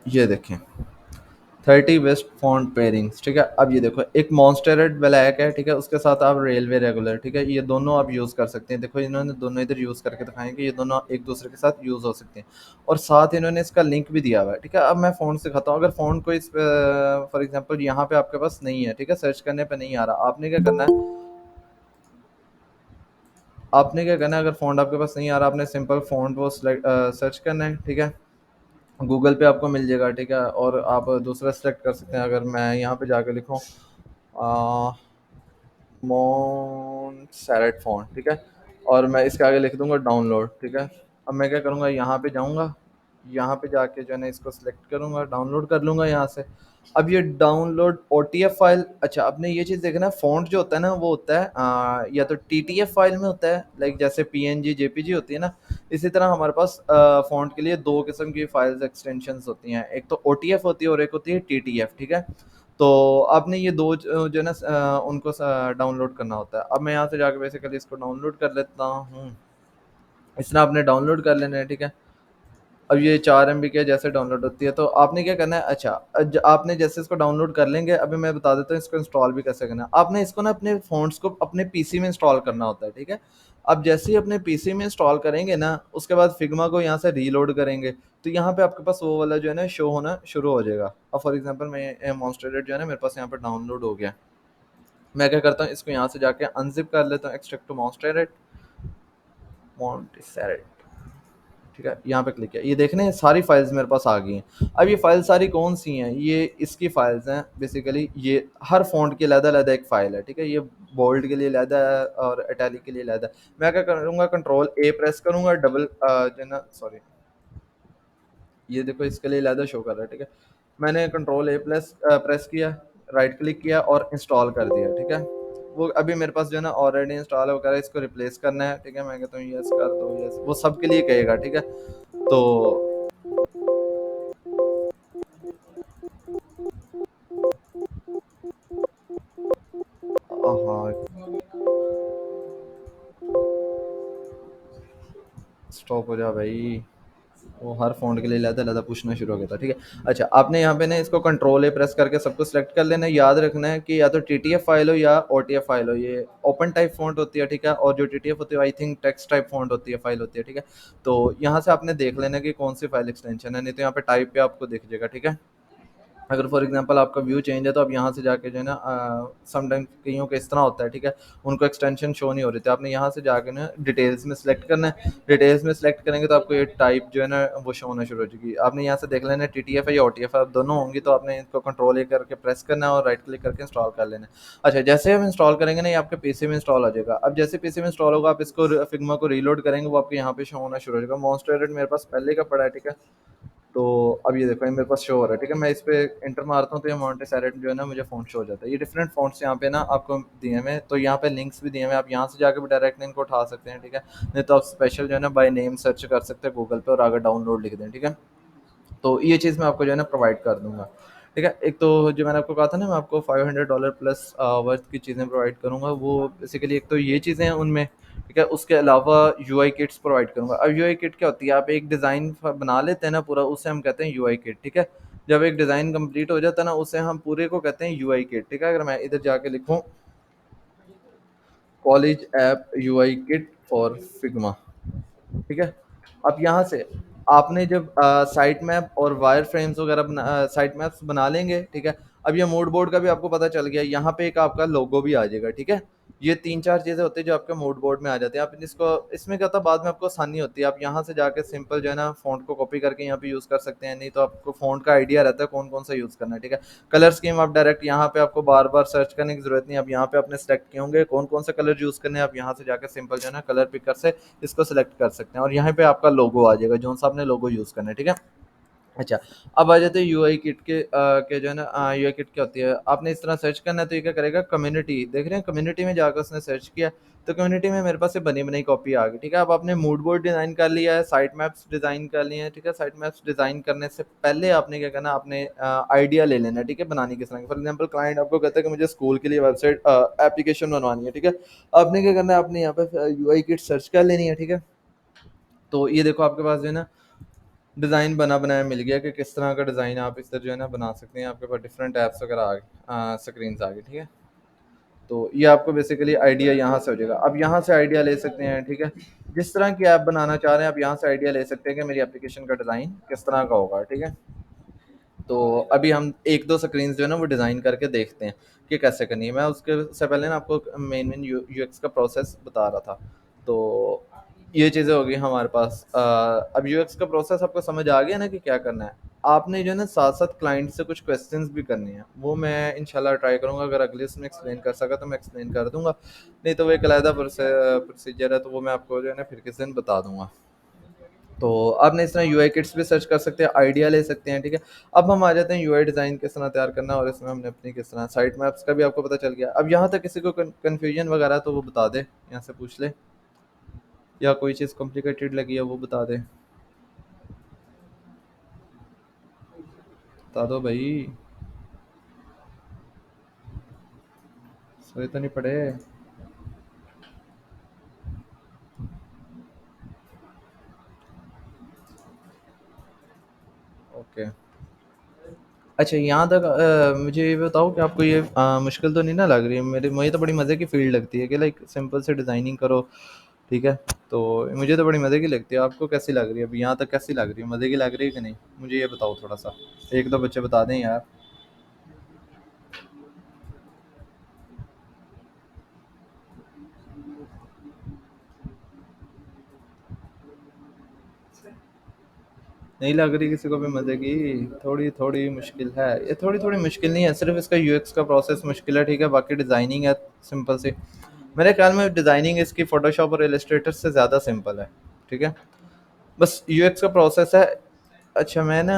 ये देखें। 30 बेस्ट फॉन्ट पेयरिंग्स, ठीक है? अब ये देखो, एक मॉन्स्टेरेट ब्लैक है, ठीक है? उसके साथ आप रेलवे रेगुलर, ठीक है? ये दोनों आप यूज़ कर सकते हैं। देखो इन्होंने दोनों इधर यूज़ करके दिखाए हैं कि ये दोनों एक दूसरे के साथ यूज़ हो सकते हैं, और साथ इन्होंने इसका लिंक भी दिया हुआ है, ठीक है? अब मैं फ़ॉन्ट सिखाता हूँ। अगर फ़ॉन्ट कोई फॉर एग्जांपल यहाँ पे आपके पास नहीं है, ठीक है? सर्च करने पे नहीं आ रहा, आपने क्या करना है, अगर फ़ॉन्ट आपके पास नहीं आ रहा, आपने सिंपल फ़ॉन्ट वो सर्च करना है, ठीक है? गूगल पे आपको मिल जाएगा, ठीक है? और आप दूसरा सेलेक्ट कर सकते हैं। अगर मैं यहाँ पे जाके लिखूँ मोन्सेरेट फ़ॉन्ट, ठीक है? और मैं इसके आगे लिख दूँगा डाउनलोड, ठीक है? अब मैं क्या करूँगा, यहाँ पे जाऊँगा, यहाँ पे जाके जो है ना इसको सेलेक्ट करूँगा, डाउनलोड कर लूँगा यहाँ से। अब ये डाउनलोड ओटीएफ फ़ाइल, अच्छा आपने ये चीज़ देखना है, फ़ॉन्ट जो होता है ना वो होता है या तो टीटीएफ फ़ाइल में होता है, लाइक जैसे पीएनजी, जेपीजी होती है ना, इसी तरह हमारे पास फ़ॉन्ट के लिए 2 किस्म की फ़ाइल्स एक्सटेंशंस होती हैं। एक तो ओटीएफ होती है और एक होती है टीटीएफ, ठीक है? तो आपने ये 2 जो है ना उनको डाउनलोड करना होता है। अब मैं यहाँ से जाके बेसिकली इसको डाउनलोड कर लेता हूँ। इस तरह आपने डाउनलोड कर लेना है, ठीक है? अब ये 4 एमबी के जैसे डाउनलोड होती है, तो आपने क्या करना है, अच्छा आपने जैसे इसको डाउनलोड कर लेंगे, अभी मैं बता देता हूँ इसको इंस्टॉल भी कैसे करना है। आपने इसको ना अपने फ़ॉन्ट्स को अपने पीसी में इंस्टॉल करना होता है, ठीक है? अब जैसे ही अपने पीसी में इंस्टॉल करेंगे ना, उसके बाद फिग्मा को यहाँ से रीलोड करेंगे, तो यहाँ पे आपके पास वो वाला जो है ना शो होना शुरू हो जाएगा। अब फॉर एग्ज़ाम्पल मैं मॉन्स्टरेट जो है ना मेरे पास यहाँ पे डाउनलोड हो गया। मैं क्या करता हूँ, इसको यहाँ से जाके अनज़िप कर लेता हूँ, एक्सट्रैक्ट टू मॉन्टेसेरेट, ठीक है? यहाँ पे क्लिक किया, ये देख रहे हैं सारी फाइल्स मेरे पास आ गई हैं। अब ये फाइल सारी कौन सी हैं, ये इसकी फाइल्स हैं बेसिकली। ये हर फ़ॉन्ट की अलग-अलग एक फ़ाइल है, ठीक है? ये बोल्ड के लिए अलग है और इटैलिक के लिए अलग है। मैं क्या करूँगा, कंट्रोल ए प्रेस करूँगा, डबल जो है ना सॉरी, ये देखो इसके लिए अलग शो कर रहा है, ठीक है? मैंने कंट्रोल ए प्रेस किया, राइट क्लिक किया और इंस्टॉल कर दिया, ठीक है? वो अभी मेरे पास जो है ना ऑलरेडी इंस्टॉल है वगैरह, इसको रिप्लेस करना है, ठीक है? मैं कहता हूँ यस कर दो, यस, वो सबके लिए कहेगा, ठीक है? तो हाँ, स्टॉप हो जा भाई। वो हर फ़ॉन्ट के लिए लहदा-लहदा पूछना शुरू हो गया था, ठीक है? अच्छा, आपने यहाँ पे ना इसको कंट्रोल ए प्रेस करके सबको सिलेक्ट कर लेना है। याद रखना है कि या तो टीटीएफ फ़ाइल हो या ओटीएफ फ़ाइल हो। ये ओपन टाइप फ़ॉन्ट होती है, ठीक है? और जो टीटीएफ होती है I think text type font होती है, फ़ाइल होती है, ठीक है? तो यहाँ से आपने देख लेना है कि कौन-सी फ़ाइल एक्सटेंशन है, नहीं तो यहाँ पे टाइप पे आपको दिख जाएगा, ठीक है? अगर फॉर एग्जांपल आपका व्यू चेंज है तो आप यहाँ से जाके जो है ना समटाइम्स कईयों का इस तरह होता है, ठीक है? उनको एक्सटेंशन शो नहीं हो रही थी, आपने यहाँ से जाके ना डिटेल्स में सेलेक्ट करना है। डिटेल्स में सेलेक्ट करेंगे तो आपको ये टाइप जो है ना वो शो होना शुरू हो जाएगी। आपने यहाँ से देख लेना है टीटीएफ है या ओटीएफ है, आप दोनों होंगी, तो आपने इनको कंट्रोल ए करके प्रेस करना है और राइट क्लिक करके इंस्टॉल कर लेना है। अच्छा, जैसे हम इंस्टॉल करेंगे ना ये आपके पीसी में इंस्टॉल हो जाएगा। अब जैसे पीसी में इंस्टॉल होगा, आप इसको फिग्मा को रीलोड करेंगे, वो आपके यहाँ पे शो होना शुरू हो जाएगा। मॉन्स्टर मेरे पास पहले का पड़ा है, ठीक है? तो अब ये देखो ये मेरे पास शो हो रहा है, ठीक है? मैं इस पे एंटर मारता हूँ तो ये मोंटेसेरेट जो है ना मुझे फ़ॉन्ट शो हो जाता है। ये डिफरेंट फ़ॉन्ट्स यहाँ पे ना आपको दिए हुए हैं, तो यहाँ पे लिंक्स भी दिए हुए हैं, आप यहाँ से जाके भी डायरेक्ट इनको उठा सकते हैं, ठीक है? नहीं तो आप स्पेशल जो है ना बाय नेम सर्च कर सकते हैं गूगल पे और आगे डाउनलोड लिख दें, ठीक है? तो ये चीज़ मैं आपको जो है ना प्रोवाइड कर दूँगा, ठीक है? एक तो जो मैंने आपको कहा था ना मैं आपको $500 प्लस वर्थ की चीज़ें प्रोवाइड करूँगा, वो बेसिकली एक तो ये चीज़ें हैं उनमें, ठीक है? उसके अलावा यूआई किट्स प्रोवाइड करूँगा। अब यूआई किट क्या होती है? आप एक डिज़ाइन फ बना लेते हैं ना पूरा, उसे हम कहते हैं यूआई किट, ठीक है? जब एक डिज़ाइन कंप्लीट हो जाता है ना, उसे हम पूरे को कहते हैं यूआई किट, ठीक है? अगर मैं इधर जाके लिखूँ college app UI kit for Figma, ठीक है? अब यहाँ से आपने जब साइट मैप और वायर फ्रेम्स वगैरह साइट मैप्स बना लेंगे, ठीक है? अब ये मूड बोर्ड का भी आपको पता चल गया, यहाँ पे एक आपका लोगो भी आ जाएगा, ठीक है? ये 3-4 चीज़ें होती हैं जो आपके मूड बोर्ड में आ जाती हैं। आप इसको इसमें क्या होता है, बाद में आपको आसानी होती है, आप यहाँ से जाके सिंपल जो है ना फ़ॉन्ट को कॉपी करके यहाँ पे यूज़ कर सकते हैं, नहीं तो आपको फ़ॉन्ट का आइडिया रहता है कौन-कौन सा यूज़ करना है, ठीक है? कलर स्कीम आप डायरेक्ट यहाँ पे आपको बार-बार सर्च करने की ज़रूरत नहीं है, अब यहाँ पे आपने सेलेक्ट किए होंगे कौन-कौन से कलर यूज़ करने हैं, आप यहाँ से जाके सिंपल जो है ना कलर पिकर से इसको सिलेक्ट कर सकते हैं और यहाँ पे आपका लोगो आ जाएगा, जौन सा आपने लोगो यूज़ करना है, ठीक है? अच्छा, अब आ जाते हैं यूआई किट के जो है ना यूआई किट क्या होती है, आपने इस तरह सर्च करना है तो ये क्या करेगा, कम्युनिटी देख रहे हैं, कम्युनिटी में जाकर उसने सर्च किया, तो कम्युनिटी में मेरे पास ये बनी बनाई कॉपी आ गई, ठीक है? अब आपने मूड बोर्ड डिज़ाइन कर लिया है, साइट मैप्स डिज़ाइन कर लिए हैं, ठीक है? साइट मैप्स डिज़ाइन करने से पहले आपने क्या करना, आपने आइडिया ले लेना है, ठीक है? बनानी किस तरह की, फॉर एग्जांपल क्लाइंट आपको कहता है कि मुझे स्कूल के लिए वेबसाइट एप्लीकेशन बनवानी है, ठीक है? आपने क्या करना है, आपने यहाँ पे यूआई किट सर्च कर लेनी है, ठीक है? तो ये देखो आपके पास जो है ना डिज़ाइन बना बनाया मिल गया कि किस तरह का डिज़ाइन आप इस तरह जो है ना बना सकते हैं, आपके पास डिफरेंट ऐप्स वगैरह आ गए, स्क्रीन्स आ गई, ठीक है? तो ये आपको बेसिकली आइडिया यहाँ से हो जाएगा। अब यहाँ से आइडिया ले सकते हैं, ठीक है? जिस तरह की ऐप बनाना चाह रहे हैं, आप यहाँ से आइडिया ले सकते हैं कि मेरी एप्लीकेशन का डिज़ाइन किस तरह का होगा, ठीक है? तो अभी हम 1-2 स्क्रीन्स जो है ना वो डिज़ाइन करके देखते हैं कि कैसे करनी है। मैं उसके से पहले ना आपको मेन यूएक्स का प्रोसेस बता रहा था। तो ये चीज़ें हो गई हमारे पास। अब यूएक्स का प्रोसेस आपको समझ आ गया ना कि क्या करना है। आपने जो है ना साथ-साथ क्लाइंट से कुछ क्वेश्चंस भी करने हैं। वो मैं इंशाल्लाह ट्राई करूँगा, अगर अगले उसमें एक्सप्लेन कर सका तो मैं एक्सप्लेन कर दूँगा। नहीं तो वो एक अलग प्रोसीजर है, तो वो मैं आपको जो है ना फिर किसी दिन बता दूँगा। तो आपने इस तरह यूआई किट्स भी सर्च कर सकते हैं, आइडिया ले सकते हैं, ठीक है? अब हम आ जाते हैं यूआई डिज़ाइन किस तरह तैयार करना है और इसमें हमने अपनी किस तरह साइट मैप्स का भी आपको पता चल गया। अब यहाँ तक किसी को कन्फ्यूजन वगैरह तो वो बता दे, यहाँ से पूछ ले, या कोई चीज़ कॉम्प्लिकेटेड लगी है वो बता दे। बता दो भाई, सोए तो नहीं पड़े? ओके। अच्छा, यहाँ तक मुझे ये बताओ कि आपको ये मुश्किल तो नहीं ना लग रही है? मेरे मुझे तो बड़ी मज़े की फ़ील्ड लगती है कि लाइक सिंपल से डिज़ाइनिंग करो, ठीक है? तो मुझे तो बड़ी मज़े की लगती है, आपको कैसी लग रही है? अभी यहाँ तक कैसी लग रही है? मज़े की लग रही है कि नहीं? मुझे ये बताओ थोड़ा-सा। 1-2 बच्चे बता दें यार। नहीं लग रही किसी को भी मज़े की? थोड़ी-थोड़ी मुश्किल है। ये थोड़ी-थोड़ी मुश्किल नहीं है, सिर्फ़ इसका यूएक्स का प्रोसेस मुश्किल है, ठीक है? बाकी डिज़ाइनिंग है सिंपल सी। मेरे ख़्याल में डिज़ाइनिंग इसकी फ़ोटोशॉप और इलस्ट्रेटर से ज़्यादा सिंपल है, ठीक है? बस यूएक्स का प्रोसेस है। अच्छा, मैं ना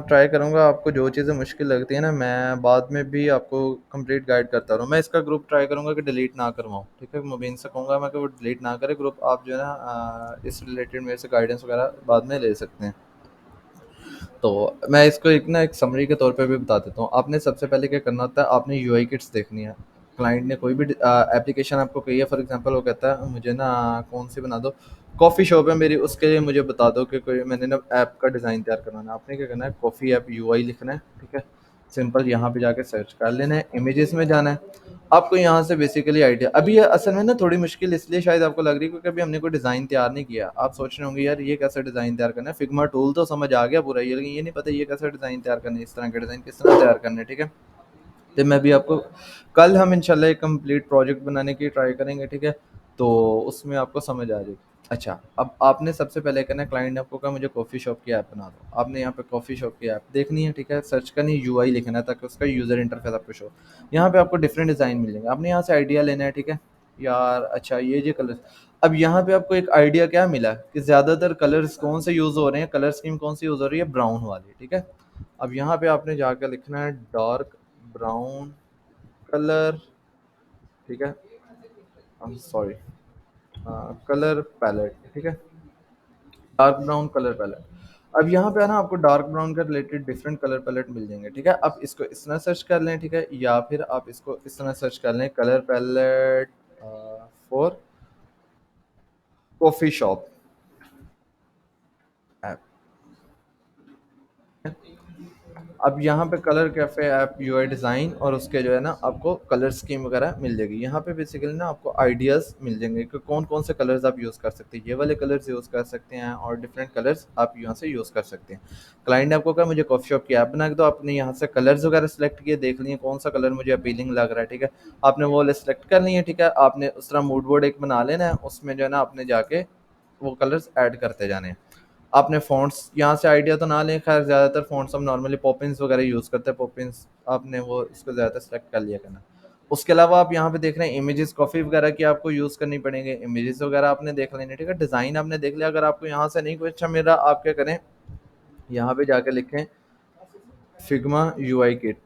ट्राई करूँगा, आपको जो चीज़ें मुश्किल लगती है ना मैं बाद में भी आपको कंप्लीट गाइड करता रहूँ। मैं इसका ग्रुप ट्राई करूँगा कि डिलीट ना करवाऊँ, ठीक है? मुबीन से कहूँगा मैं कि वो डिलीट ना करे ग्रुप, आप जो है ना इस रिलेटेड मेरे से गाइडेंस वगैरह बाद में ले सकते हैं। तो मैं इसको एक समरी के तौर पे भी बता देता हूँ। आपने सबसे पहले क्या करना होता है, आपने यूआई किट्स देखनी है। क्लाइंट ने कोई भी एप्लीकेशन आपको कही है, फॉर एग्जांपल वो कहता है मुझे ना कौन-सी बना दो, कॉफ़ी शॉप है मेरी, उसके लिए मुझे बता दो कि कोई मैंने ना ऐप का डिज़ाइन तैयार करवाना है। आपने क्या करना है, कॉफ़ी ऐप यूआई लिखना है, ठीक है? सिंपल यहाँ पे जाके सर्च कर लेना है, इमेजेस में जाना है। आपको यहाँ से बेसिकली आइडिया, अभी ये असल में ना थोड़ी मुश्किल इसलिए शायद आपको लग रही है क्योंकि अभी हमने कोई डिज़ाइन तैयार नहीं किया। आप सोच रहे होंगे यार ये कैसे डिज़ाइन तैयार करना है, फिग्मा टूल तो समझ आ गया पूरा ये, लेकिन ये नहीं पता ये कैसे डिज़ाइन तैयार करना है, इस तरह के डिज़ाइन किस तरह तैयार करने हैं, ठीक है? तो मैं भी आपको कल हम इंशाल्लाह एक कंप्लीट प्रोजेक्ट बनाने की ट्राई करेंगे, ठीक है? तो उसमें आपको समझ आ जाएगी। अच्छा, अब आपने सबसे पहले करना है, क्लाइंट ने आपको कहा मुझे कॉफ़ी शॉप की ऐप बना दो। आपने यहाँ पे कॉफ़ी शॉप की ऐप देखनी है, ठीक है? सर्च करनी है, यूआई लिखना है ताकि उसका यूज़र इंटरफेस आपको शो। यहाँ पे आपको डिफरेंट डिज़ाइन मिल जाएंगे, आपने यहाँ से आइडिया लेना है, ठीक है? यार अच्छा ये कलर, अब यहाँ पे आपको एक आइडिया क्या मिला कि ज़्यादातर कलर्स कौन से यूज़ हो रहे हैं, कलर स्कीम कौन सी यूज़ हो रही है, ब्राउन वाली, ठीक है? अब यहाँ पे आपने जाकर लिखना है डार्क ब्राउन कलर, ठीक है? सॉरी, कलर पैलेट, ठीक है? Dark brown colour palette. अब यहाँ पे है ना आपको डार्क ब्राउन के रिलेटेड डिफरेंट कलर पैलेट मिल जाएंगे, ठीक है? आप इसको इस तरह सर्च कर लें, ठीक है? या फिर आप इसको इस तरह सर्च कर लें, colour palette for coffee shop app. अब यहाँ पे colour cafe app UI design और उसके जो है ना आपको कलर स्कीम वगैरह मिल जाएगी। यहाँ पे बेसिकली ना आपको आइडियाज़ मिल जाएंगे कि कौन कौन से कलर्स आप यूज़ कर सकते हैं। ये वाले कलर्स यूज़ कर सकते हैं और डिफरेंट कलर्स आप यहाँ से यूज़ कर सकते हैं। क्लाइंट ने आपको कहा मुझे कॉफ़ी शॉप की ऐप बना के दो, आपने यहाँ से कलर्स वगैरह सेलेक्ट किए, देख लिए कौन सा कलर मुझे अपीलिंग लग रहा है, ठीक है। आपने वो वाले सेलेक्ट कर लिए, ठीक है। आपने उस तरह मूड बोर्ड एक बना लेना है, उसमें जो है ना आपने जाके वो कलर्स ऐड करते जाने हैं। आपने फ़ॉन्ट्स यहाँ से आइडिया तो ना लें, ख़ैर ज़्यादातर फ़ॉन्ट्स हम नॉर्मली पॉपिन्स वगैरह यूज़ करते हैं, पॉपिन्स आपने वो इसको ज़्यादातर सेलेक्ट कर लिया करना। उसके अलावा आप यहाँ पे देख रहे हैं इमेजेस कॉफ़ी वगैरह की आपको यूज़ करनी पड़ेंगे, इमेजेस वगैरह आपने देख लेने, ठीक है। डिज़ाइन आपने देख लिया, अगर आपको यहाँ से नहीं कोई अच्छा मिल रहा, आप क्या करें, यहाँ पे जाके लिखें फिग्मा यूआई किट,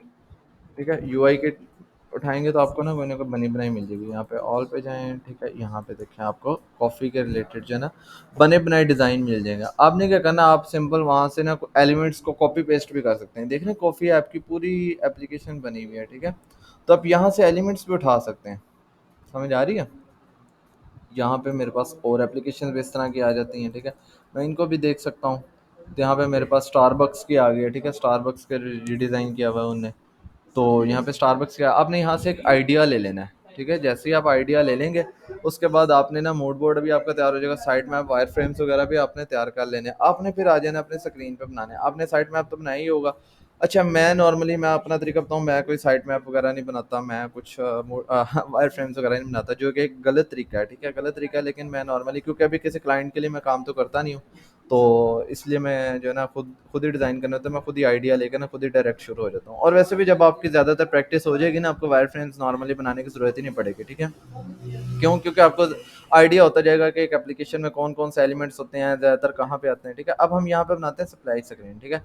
ठीक है। यूआई किट उठाएंगे तो आपको ना कोई बनी बनाई मिल जाएगी। यहाँ पे ऑल पे जाएं, ठीक है। यहाँ पे देखें आपको कॉफ़ी के रिलेटेड जो है ना बने बनाए डिज़ाइन मिल जाएगा। आपने क्या करना, आप सिंपल वहाँ से ना एलिमेंट्स को कॉपी पेस्ट भी कर सकते हैं। देख रहे हैं कॉफ़ी ऐप की पूरी एप्लीकेशन बनी हुई है, ठीक है। तो आप यहाँ से एलिमेंट्स भी उठा सकते हैं, समझ आ रही है। यहाँ पे मेरे पास और एप्लीकेशन भी इस तरह की आ जाती हैं, ठीक है। मैं इनको भी देख सकता हूँ। तो यहाँ पे मेरे पास स्टारबक्स की आ गई है, ठीक है। स्टारबक्स के रीडिज़ाइन किया हुआ है उनने। तो यहाँ पे स्टारबक्स का आपने यहाँ से एक आइडिया ले लेना है, ठीक है। जैसे ही आप आइडिया ले लेंगे, उसके बाद आपने ना मूड बोर्ड भी आपका तैयार हो जाएगा, साइड मैप वायर फ्रेम्स वगैरह भी आपने तैयार कर लेने हैं। आपने फिर आ जाना अपने स्क्रीन पे बनाने। आपने साइड मैप तो बनाया ही होगा। अच्छा, मैं अपना तरीका बताऊँ, मैं कोई साइड मैप वगैरह नहीं बनाता, मैं कुछ वायर फ्रेम्स वगैरह नहीं बनाता, जो कि एक गलत तरीका है, ठीक है। गलत तरीका है, लेकिन मैं नॉर्मली क्योंकि अभी किसी क्लाइंट के लिए मैं काम तो करता नहीं हूँ, तो इसलिए मैं जो है ना खुद खुद ही डिज़ाइन करना होता है। मैं खुद ही आइडिया लेकर ना खुद ही डायरेक्ट शुरू हो जाता हूँ। और वैसे भी जब आपकी ज़्यादातर प्रैक्टिस हो जाएगी ना, आपको वायर फ्रेम्स नॉर्मली बनाने की ज़रूरत ही नहीं पड़ेगी, ठीक है। क्यों? क्योंकि आपको आइडिया होता जाएगा कि एक एप्लीकेशन में कौन कौन से एलिमेंट्स होते हैं, ज़्यादातर कहाँ पे आते हैं, ठीक है। अब हम यहाँ पे बनाते हैं सप्लाई स्क्रीन, ठीक है।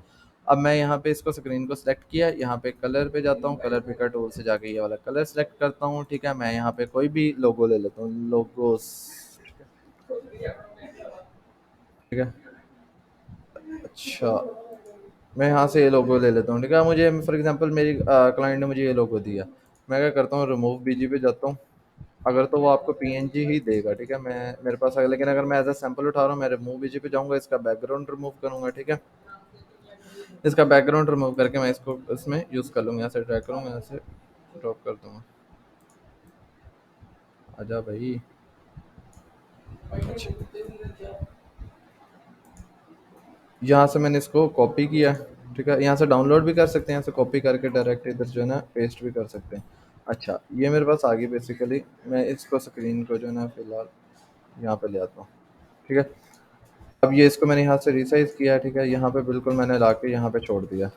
अब मैं यहाँ पे इसको स्क्रीन को सिलेक्ट किया, यहाँ पे कलर पे जाता हूँ, कलर पिकर टूल से जाके ये वाला कलर सेलेक्ट करता हूँ, ठीक है। मैं यहाँ पे कोई भी लोगो ले लेता हूँ, लोगोस, ठीक है। अच्छा, मैं यहाँ से ये लोगो ले लेता हूँ, ठीक है। मुझे फॉर एग्जांपल मेरी क्लाइंट ने मुझे ये लोगो दिया, मैं क्या करता हूँ, रिमूव बीजी पे जाता हूँ। अगर तो वो आपको पीएनजी ही देगा, ठीक है। मैं मेरे पास है, लेकिन अगर मैं एज अ सैंपल उठा रहा हूँ, मैं रिमूव बीजी पे जाऊँगा, इसका बैकग्राउंड रिमूव करूँगा, ठीक है। इसका बैकग्राउंड रिमूव करके मैं इसको इसमें यूज़ कर लूँगा, यहाँ से ड्रैग करूँगा, यहाँ से ड्रॉप कर दूँगा। आजा भाई। अच्छा, यहाँ से मैंने इसको कॉपी किया, ठीक है। यहाँ से डाउनलोड भी कर सकते हैं, यहाँ से कॉपी करके डायरेक्ट इधर जो है ना पेस्ट भी कर सकते हैं। अच्छा, ये मेरे पास आ गई बेसिकली। मैं इसको स्क्रीन को जो है ना फिलहाल यहाँ पे ले आता हूँ, ठीक है। अब ये इसको मैंने यहाँ से रिसाइज किया, ठीक है। यहाँ पे बिल्कुल मैंने ला के यहाँ पे छोड़ दिया,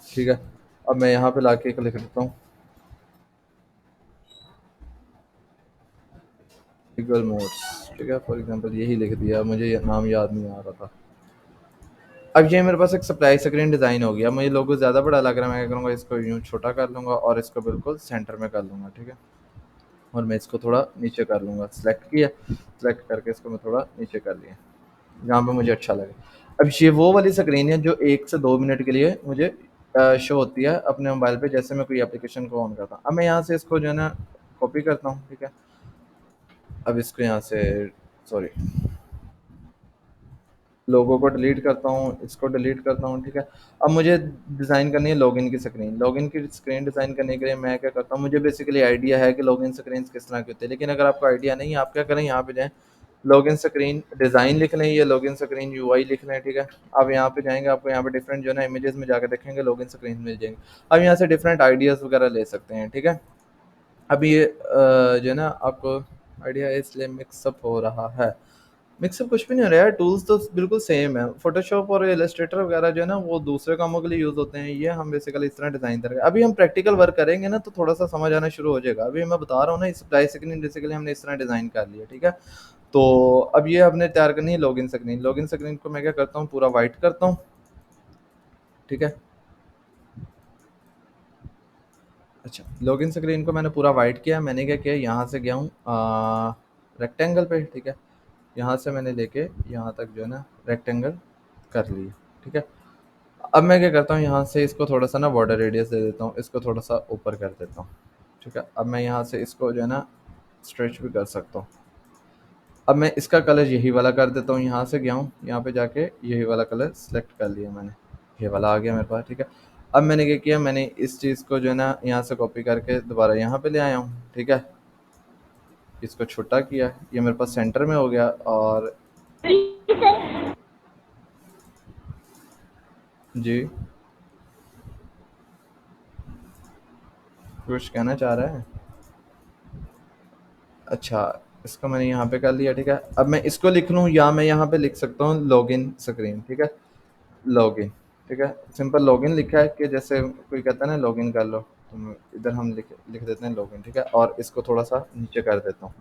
ठीक है। अब मैं यहाँ पे ला के लिख देता हूँ गूगल मोड्स, ठीक है। फॉर एग्जांपल यही लिख दिया, मुझे ये नाम याद नहीं आ रहा था। अब ये मेरे पास एक सप्लाई स्क्रीन डिज़ाइन हो गया। मुझे लोगो ज़्यादा बड़ा लग रहा है, मैं क्या करूँगा, इसको यूँ छोटा कर लूँगा और इसको बिल्कुल सेंटर में कर लूँगा, ठीक है। और मैं इसको थोड़ा नीचे कर लूँगा, सेलेक्ट किया, सेलेक्ट करके इसको मैं थोड़ा नीचे कर लिया, जहाँ पे मुझे अच्छा लगे। अब ये वो वाली स्क्रीन है जो 1 से 2 मिनट के लिए मुझे शो होती है अपने मोबाइल पे, जैसे मैं कोई एप्लीकेशन को ऑन करता हूँ। अब मैं यहाँ से इसको जो है ना कॉपी करता हूँ, ठीक है। अब इसको यहाँ से, सॉरी, लोगो को डिलीट करता हूँ, इसको डिलीट करता हूँ, ठीक है। अब मुझे डिज़ाइन करनी है लॉगिन की स्क्रीन। लॉगिन की स्क्रीन डिज़ाइन करने के लिए मैं क्या करता हूँ, मुझे बेसिकली आइडिया है कि लॉगिन स्क्रीन किस तरह की होती है, लेकिन अगर आपको आइडिया नहीं है, आप क्या करें, यहाँ पे जाएँ, लॉगिन स्क्रीन डिज़ाइन लिख लें या लॉगिन स्क्रीन यूआई लिख लें, ठीक है। अब यहाँ पे जाएँगे, आपको यहाँ पे डिफरेंट जो है ना इमेजेस में जाकर देखेंगे लॉगिन स्क्रीन मिल जाएंगे। अब यहाँ से डिफरेंट आइडियाज़ वगैरह ले सकते हैं, ठीक है। अब ये जो है ना आपको आइडिया है, इसलिए मिक्सअप हो रहा है। मिक्सअप कुछ भी नहीं हो रहा है, टूल्स तो बिल्कुल सेम है। फोटोशॉप और इलस्ट्रेटर वगैरह जो है ना वो दूसरे कामों के लिए यूज़ होते हैं, ये हम बेसिकली इस तरह डिज़ाइन करेंगे। अभी हम प्रैक्टिकल वर्क करेंगे ना तो थोड़ा सा समझ आना शुरू हो जाएगा। अभी मैं बता रहा हूँ ना, इस प्लाई स्क्रीन बेसिकली हमने इस तरह डिज़ाइन कर लिया, ठीक है। तो अब ये हमने तैयार करनी है लॉगिन स्क्रीन। लॉगिन स्क्रीन को मैं क्या करता हूँ, पूरा वाइट करता हूँ, ठीक है। अच्छा, लॉगिन स्क्रीन को मैंने पूरा वाइट किया। मैंने क्या किया, यहाँ से गया हूँ रेक्टेंगल पे, ठीक है। यहाँ से मैंने लेके यहाँ तक जो है ना रेक्टेंगल कर लिया, ठीक है। अब मैं क्या करता हूँ, यहाँ से इसको थोड़ा सा ना बॉर्डर रेडियस दे देता हूँ, इसको थोड़ा सा ऊपर कर देता हूँ, ठीक है। अब मैं यहाँ से इसको जो है ना स्ट्रेच भी कर सकता हूँ। अब मैं इसका कलर यही वाला कर देता हूँ, यहाँ से गया हूँ, यहाँ पे जाके यही वाला कलर सेलेक्ट कर लिया मैंने, ये वाला आ गया मेरे पास, ठीक है। अब मैंने क्या किया, मैंने इस चीज़ को जो है ना यहाँ से कॉपी करके दोबारा यहाँ पे ले आया हूँ, ठीक है। इसको छोटा किया, ये मेरे पास सेंटर में हो गया। और जी, कुछ कहना चाह रहा है? अच्छा, इसको मैंने यहाँ पे कर लिया, ठीक है। अब मैं इसको लिख लूँ या मैं यहाँ पे लिख सकता हूँ लॉगिन स्क्रीन, ठीक है। लॉगिन, ठीक है। सिंपल लॉगिन लिखा है कि जैसे कोई कहता है ना लॉगिन कर लो, तो इधर हम लिख लिख देते हैं लॉगिन, ठीक है। और इसको थोड़ा सा नीचे कर देता हूँ,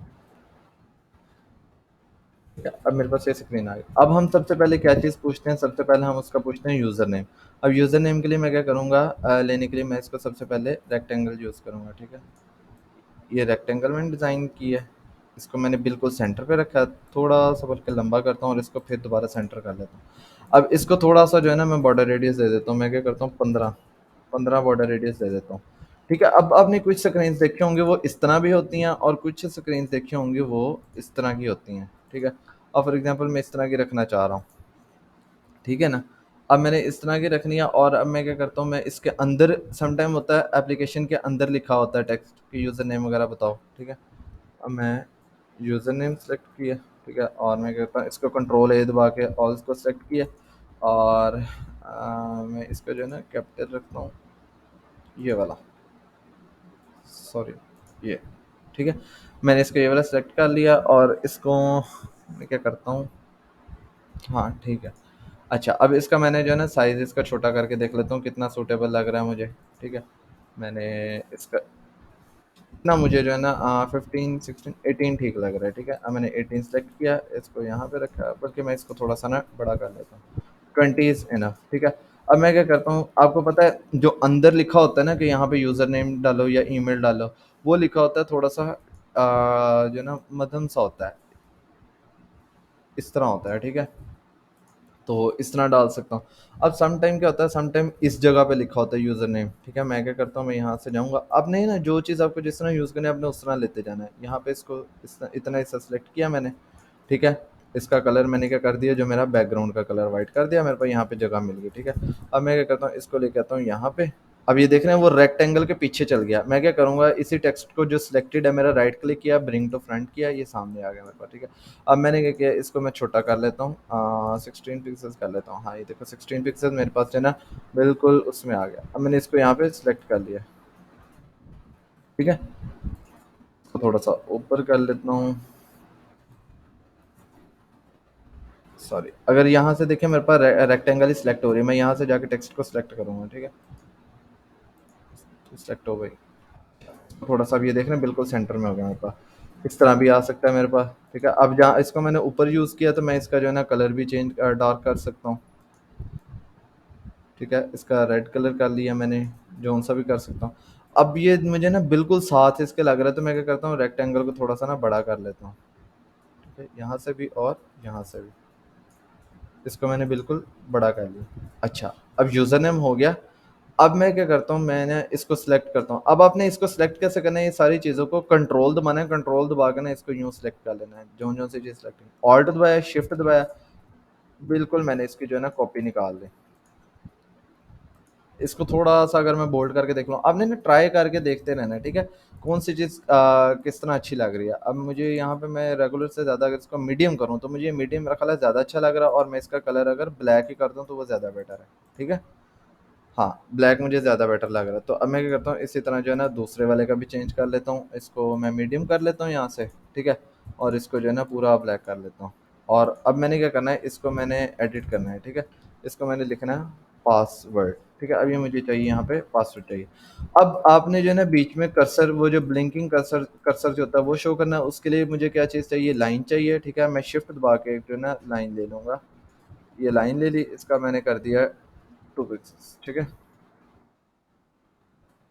ठीक है। अब मेरे पास ये स्क्रीन आ गई। अब हम सबसे पहले क्या चीज़ पूछते हैं, सबसे पहले हम उसका पूछते हैं यूज़र नेम। अब यूज़र नेम के लिए मैं क्या करूँगा, लेने के लिए मैं इसको सबसे पहले रेक्टेंगल यूज़ करूँगा, ठीक है। ये रेक्टेंगल मैंने डिज़ाइन की है, इसको मैंने बिल्कुल सेंटर पे रखा है, थोड़ा सा बल्कि लंबा करता हूँ और इसको फिर दोबारा सेंटर कर लेता हूँ। अब इसको थोड़ा सा जो है ना मैं बॉर्डर रेडियस दे देता हूँ, मैं क्या करता हूँ 15 बॉर्डर रेडियस दे देता हूँ, ठीक है। अब आपने कुछ स्क्रीन देखे होंगे वो इस तरह भी होती हैं और कुछ स्क्रीन देखे होंगे वो इस तरह की होती हैं, ठीक है। अब फॉर एग्जांपल मैं इस तरह की रखना चाह रहा हूँ, ठीक है ना। अब मैंने इस तरह की रखनी है और अब मैं क्या करता हूँ, मैं इसके अंदर सम टाइम होता है एप्लीकेशन के अंदर लिखा होता है टेक्स्ट कि यूज़र नेम वगैरह बताओ, ठीक है। अब मैं यूज़र नेम सेलेक्ट किया, ठीक है। और मैं क्या करता हूँ, इसको कंट्रोल ए दबा के ऑल को सेलेक्ट किया और मैं इसका जो है ना कैपिटल रखता हूँ, ये वाला, सॉरी, ये, ठीक है। मैंने इसको ये वाला सेलेक्ट कर लिया और इसको मैं क्या करता हूँ, हाँ ठीक है। अच्छा, अब इसका मैंने जो है ना साइज़ इसका छोटा करके देख लेता हूँ कितना सूटेबल लग रहा है मुझे, ठीक है। मैंने इसका ना मुझे जो है ना 15, 16, 18 ठीक लग रहा है, ठीक है। अब मैंने 18 सेलेक्ट किया, इसको यहाँ पे रखा, बल्कि मैं इसको थोड़ा सा ना बड़ा कर लेता हूँ, 20 इज़ इनफ, ठीक है। अब मैं क्या करता हूँ, आपको पता है जो अंदर लिखा होता है ना कि यहाँ पे यूज़र नेम डालो या ईमेल डालो, वो लिखा होता है थोड़ा सा जो है ना मध्यम सा होता है, इस तरह होता है, ठीक है। तो इस तरह डाल सकता हूँ। अब सम टाइम क्या होता है, सम टाइम इस जगह पे लिखा होता है यूज़र नेम, ठीक है। मैं क्या करता हूँ, मैं यहाँ से जाऊँगा, अब नहीं ना जो चीज़ आपको जिस तरह यूज़ करनी है आपने उस तरह लेते जाना है। यहाँ पे इसको इतना हिस्सा सेलेक्ट किया मैंने, ठीक है। इसका कलर मैंने क्या कर दिया, जो मेरा बैकग्राउंड का कलर वाइट कर दिया, मेरे पास यहाँ पे जगह मिल गई, ठीक है। अब मैं क्या करता हूँ, इसको लेके आता हूँ यहाँ पे। अब ये देख रहे हैं वो रेक्टेंगल के पीछे चल गया। मैं क्या करूँगा, इसी टेक्स्ट को जो सिलेक्टेड है मेरा, राइट क्लिक किया, ब्रिंग टू फ्रंट किया, ये सामने आ गया मेरे पास, ठीक है। अब मैंने क्या किया, इसको मैं छोटा कर लेता हूँ, 16 पिक्सेल्स कर लेता हूँ। हाँ, ये देखो 16 पिक्सेल्स मेरे पास जो है ना बिल्कुल उसमें आ गया। अब मैंने इसको यहाँ पे सिलेक्ट कर लिया, ठीक है। इसको थोड़ा सा ऊपर कर लेता हूँ, सॉरी। अगर यहाँ से देखें मेरे पास रेक्टेंगल ही सिलेक्ट हो रही है, मैं यहाँ से जाके टेक्स्ट को सिलेक्ट करूँगा, ठीक है। सिलेक्ट हो गई। थोड़ा सा अब ये देख रहे हैं बिल्कुल सेंटर में हो गया मेरे पास, इस तरह भी आ सकता है मेरे पास, ठीक है। अब जहाँ इसको मैंने ऊपर यूज़ किया तो मैं इसका जो है ना कलर भी चेंज डार्क कर सकता हूँ, ठीक है। इसका रेड कलर कर लिया मैंने, जौन सा भी कर सकता हूँ। अब ये मुझे ना बिल्कुल साथ इसके लग रहा है, तो मैं क्या करता हूँ, रेक्टेंगल को थोड़ा सा ना बड़ा कर लेता हूँ, ठीक है। यहाँ से भी और यहाँ से भी इसको मैंने बिल्कुल बड़ा कर लिया। अच्छा, अब यूज़र नेम हो गया। अब मैं क्या करता हूँ, मैंने इसको सिलेक्ट करता हूँ। अब आपने इसको सिलेक्ट कैसे करना है, ये सारी चीज़ों को कंट्रोल दबाना है, कंट्रोल दबा के ना इसको यूँ सिलेक्ट कर लेना है, जो सी चीज़ सिलेक्ट, ऑल्ट दबाया, शिफ्ट दबाया, बिल्कुल मैंने इसकी जो है ना कॉपी निकाल ली। इसको थोड़ा सा अगर मैं बोल्ड करके देख लूँ, आपने ना ट्राई करके देखते रहना है, ठीक है। कौन सी चीज़ किस तरह अच्छी लग रही है। अब मुझे यहाँ पे मैं रेगुलर से ज़्यादा अगर इसको मीडियम करूँ तो मुझे मीडियम मेरा ख्याल है ज़्यादा अच्छा लग रहा है, और मैं इसका कलर अगर ब्लैक ही कर दूँ तो वो ज़्यादा बेटर है, ठीक है। हाँ, ब्लैक मुझे ज़्यादा बेटर लग रहा है। तो अब मैं क्या करता हूँ, इसी तरह जो है ना दूसरे वाले का भी चेंज कर लेता हूँ। इसको मैं मीडियम कर लेता हूँ यहाँ से, ठीक है। और इसको जो है ना पूरा ब्लैक कर लेता हूँ। और अब मैंने क्या करना है, इसको मैंने एडिट करना है, ठीक है। इसको मैंने लिखना है पासवर्ड, ठीक है। अब ये मुझे चाहिए, यहाँ पे पासवर्ड चाहिए। अब आपने जो है ना बीच में कर्सर, वो जो ब्लिंकिंग कर्सर कर्सर जो होता है वो शो करना है, उसके लिए मुझे क्या चीज़ चाहिए, लाइन चाहिए, ठीक है। मैं शिफ्ट दबा के जो है ना लाइन ले लूँगा। ये लाइन ले ली, इसका मैंने कर दिया 2 पिक्सेल्स, ठीक है।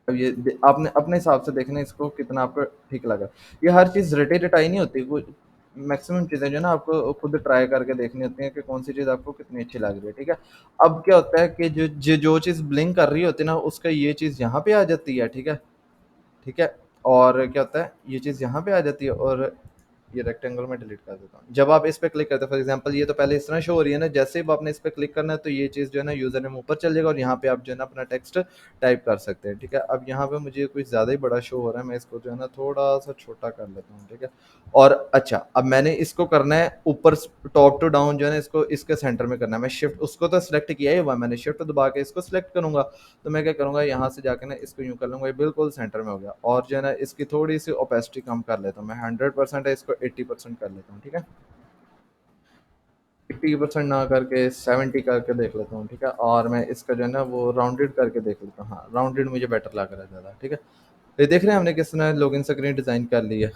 अब ये आपने अपने हिसाब से देखना इसको कितना आपको ठीक लगा। ये हर चीज़ रटे रटाई नहीं होती, कुछ मैक्सिमम चीज़ें जो है ना आपको खुद ट्राई करके देखनी होती हैं कि कौन सी चीज़ आपको कितनी अच्छी लग रही है, ठीक है। अब क्या होता है कि जो चीज़ ब्लिंक कर रही होती है ना, उसका ये चीज़ यहाँ पे आ जाती है, ठीक है, ठीक है। और क्या होता है, ये चीज़ यहाँ पे आ जाती है, और ये रेक्टेंगल में डिलीट कर देता हूँ। जब आप इस पे क्लिक करते हैं, फॉर एग्जांपल ये तो पहले इस तरह शो हो रही है ना, जैसे ही आपने इस पे क्लिक करना है तो ये चीज़ जो है ना यूज़र नेम ऊपर चल जाएगा और यहाँ पे आप जो है ना अपना टेक्स्ट टाइप कर सकते हैं, ठीक है। अब यहाँ पे मुझे कुछ ज़्यादा ही बड़ा शो हो रहा है, मैं इसको जो है ना थोड़ा सा छोटा कर लेता हूँ, ठीक है। और अच्छा, अब मैंने इसको करना है ऊपर टॉप टू डाउन जो है ना, इसको इसके सेंटर में करना है। मैं शिफ्ट उसको तो सिलेक्ट किया ही हुआ, मैंने शिफ्ट दबा के इसको सिलेक्ट करूंगा, तो मैं क्या करूंगा यहाँ से जाके ना इसको यूं कर लूंगा, ये बिल्कुल सेंटर में हो गया। और जो है ना इसकी थोड़ी सी ओपेसिटी कम कर लेता हूँ, मैं 100% है, इसको 80% कर लेता हूँ, ठीक है। 80% ना करके 70 करके देख लेता हूँ, ठीक है। और मैं इसका जो है ना वो राउंडेड करके देख लेता हूँ, हाँ राउंडेड मुझे बेटर लग रहा है ज़्यादा, ठीक है। ये देख रहे हैं हमने किस तरह लॉगिन स्क्रीन डिज़ाइन कर ली है।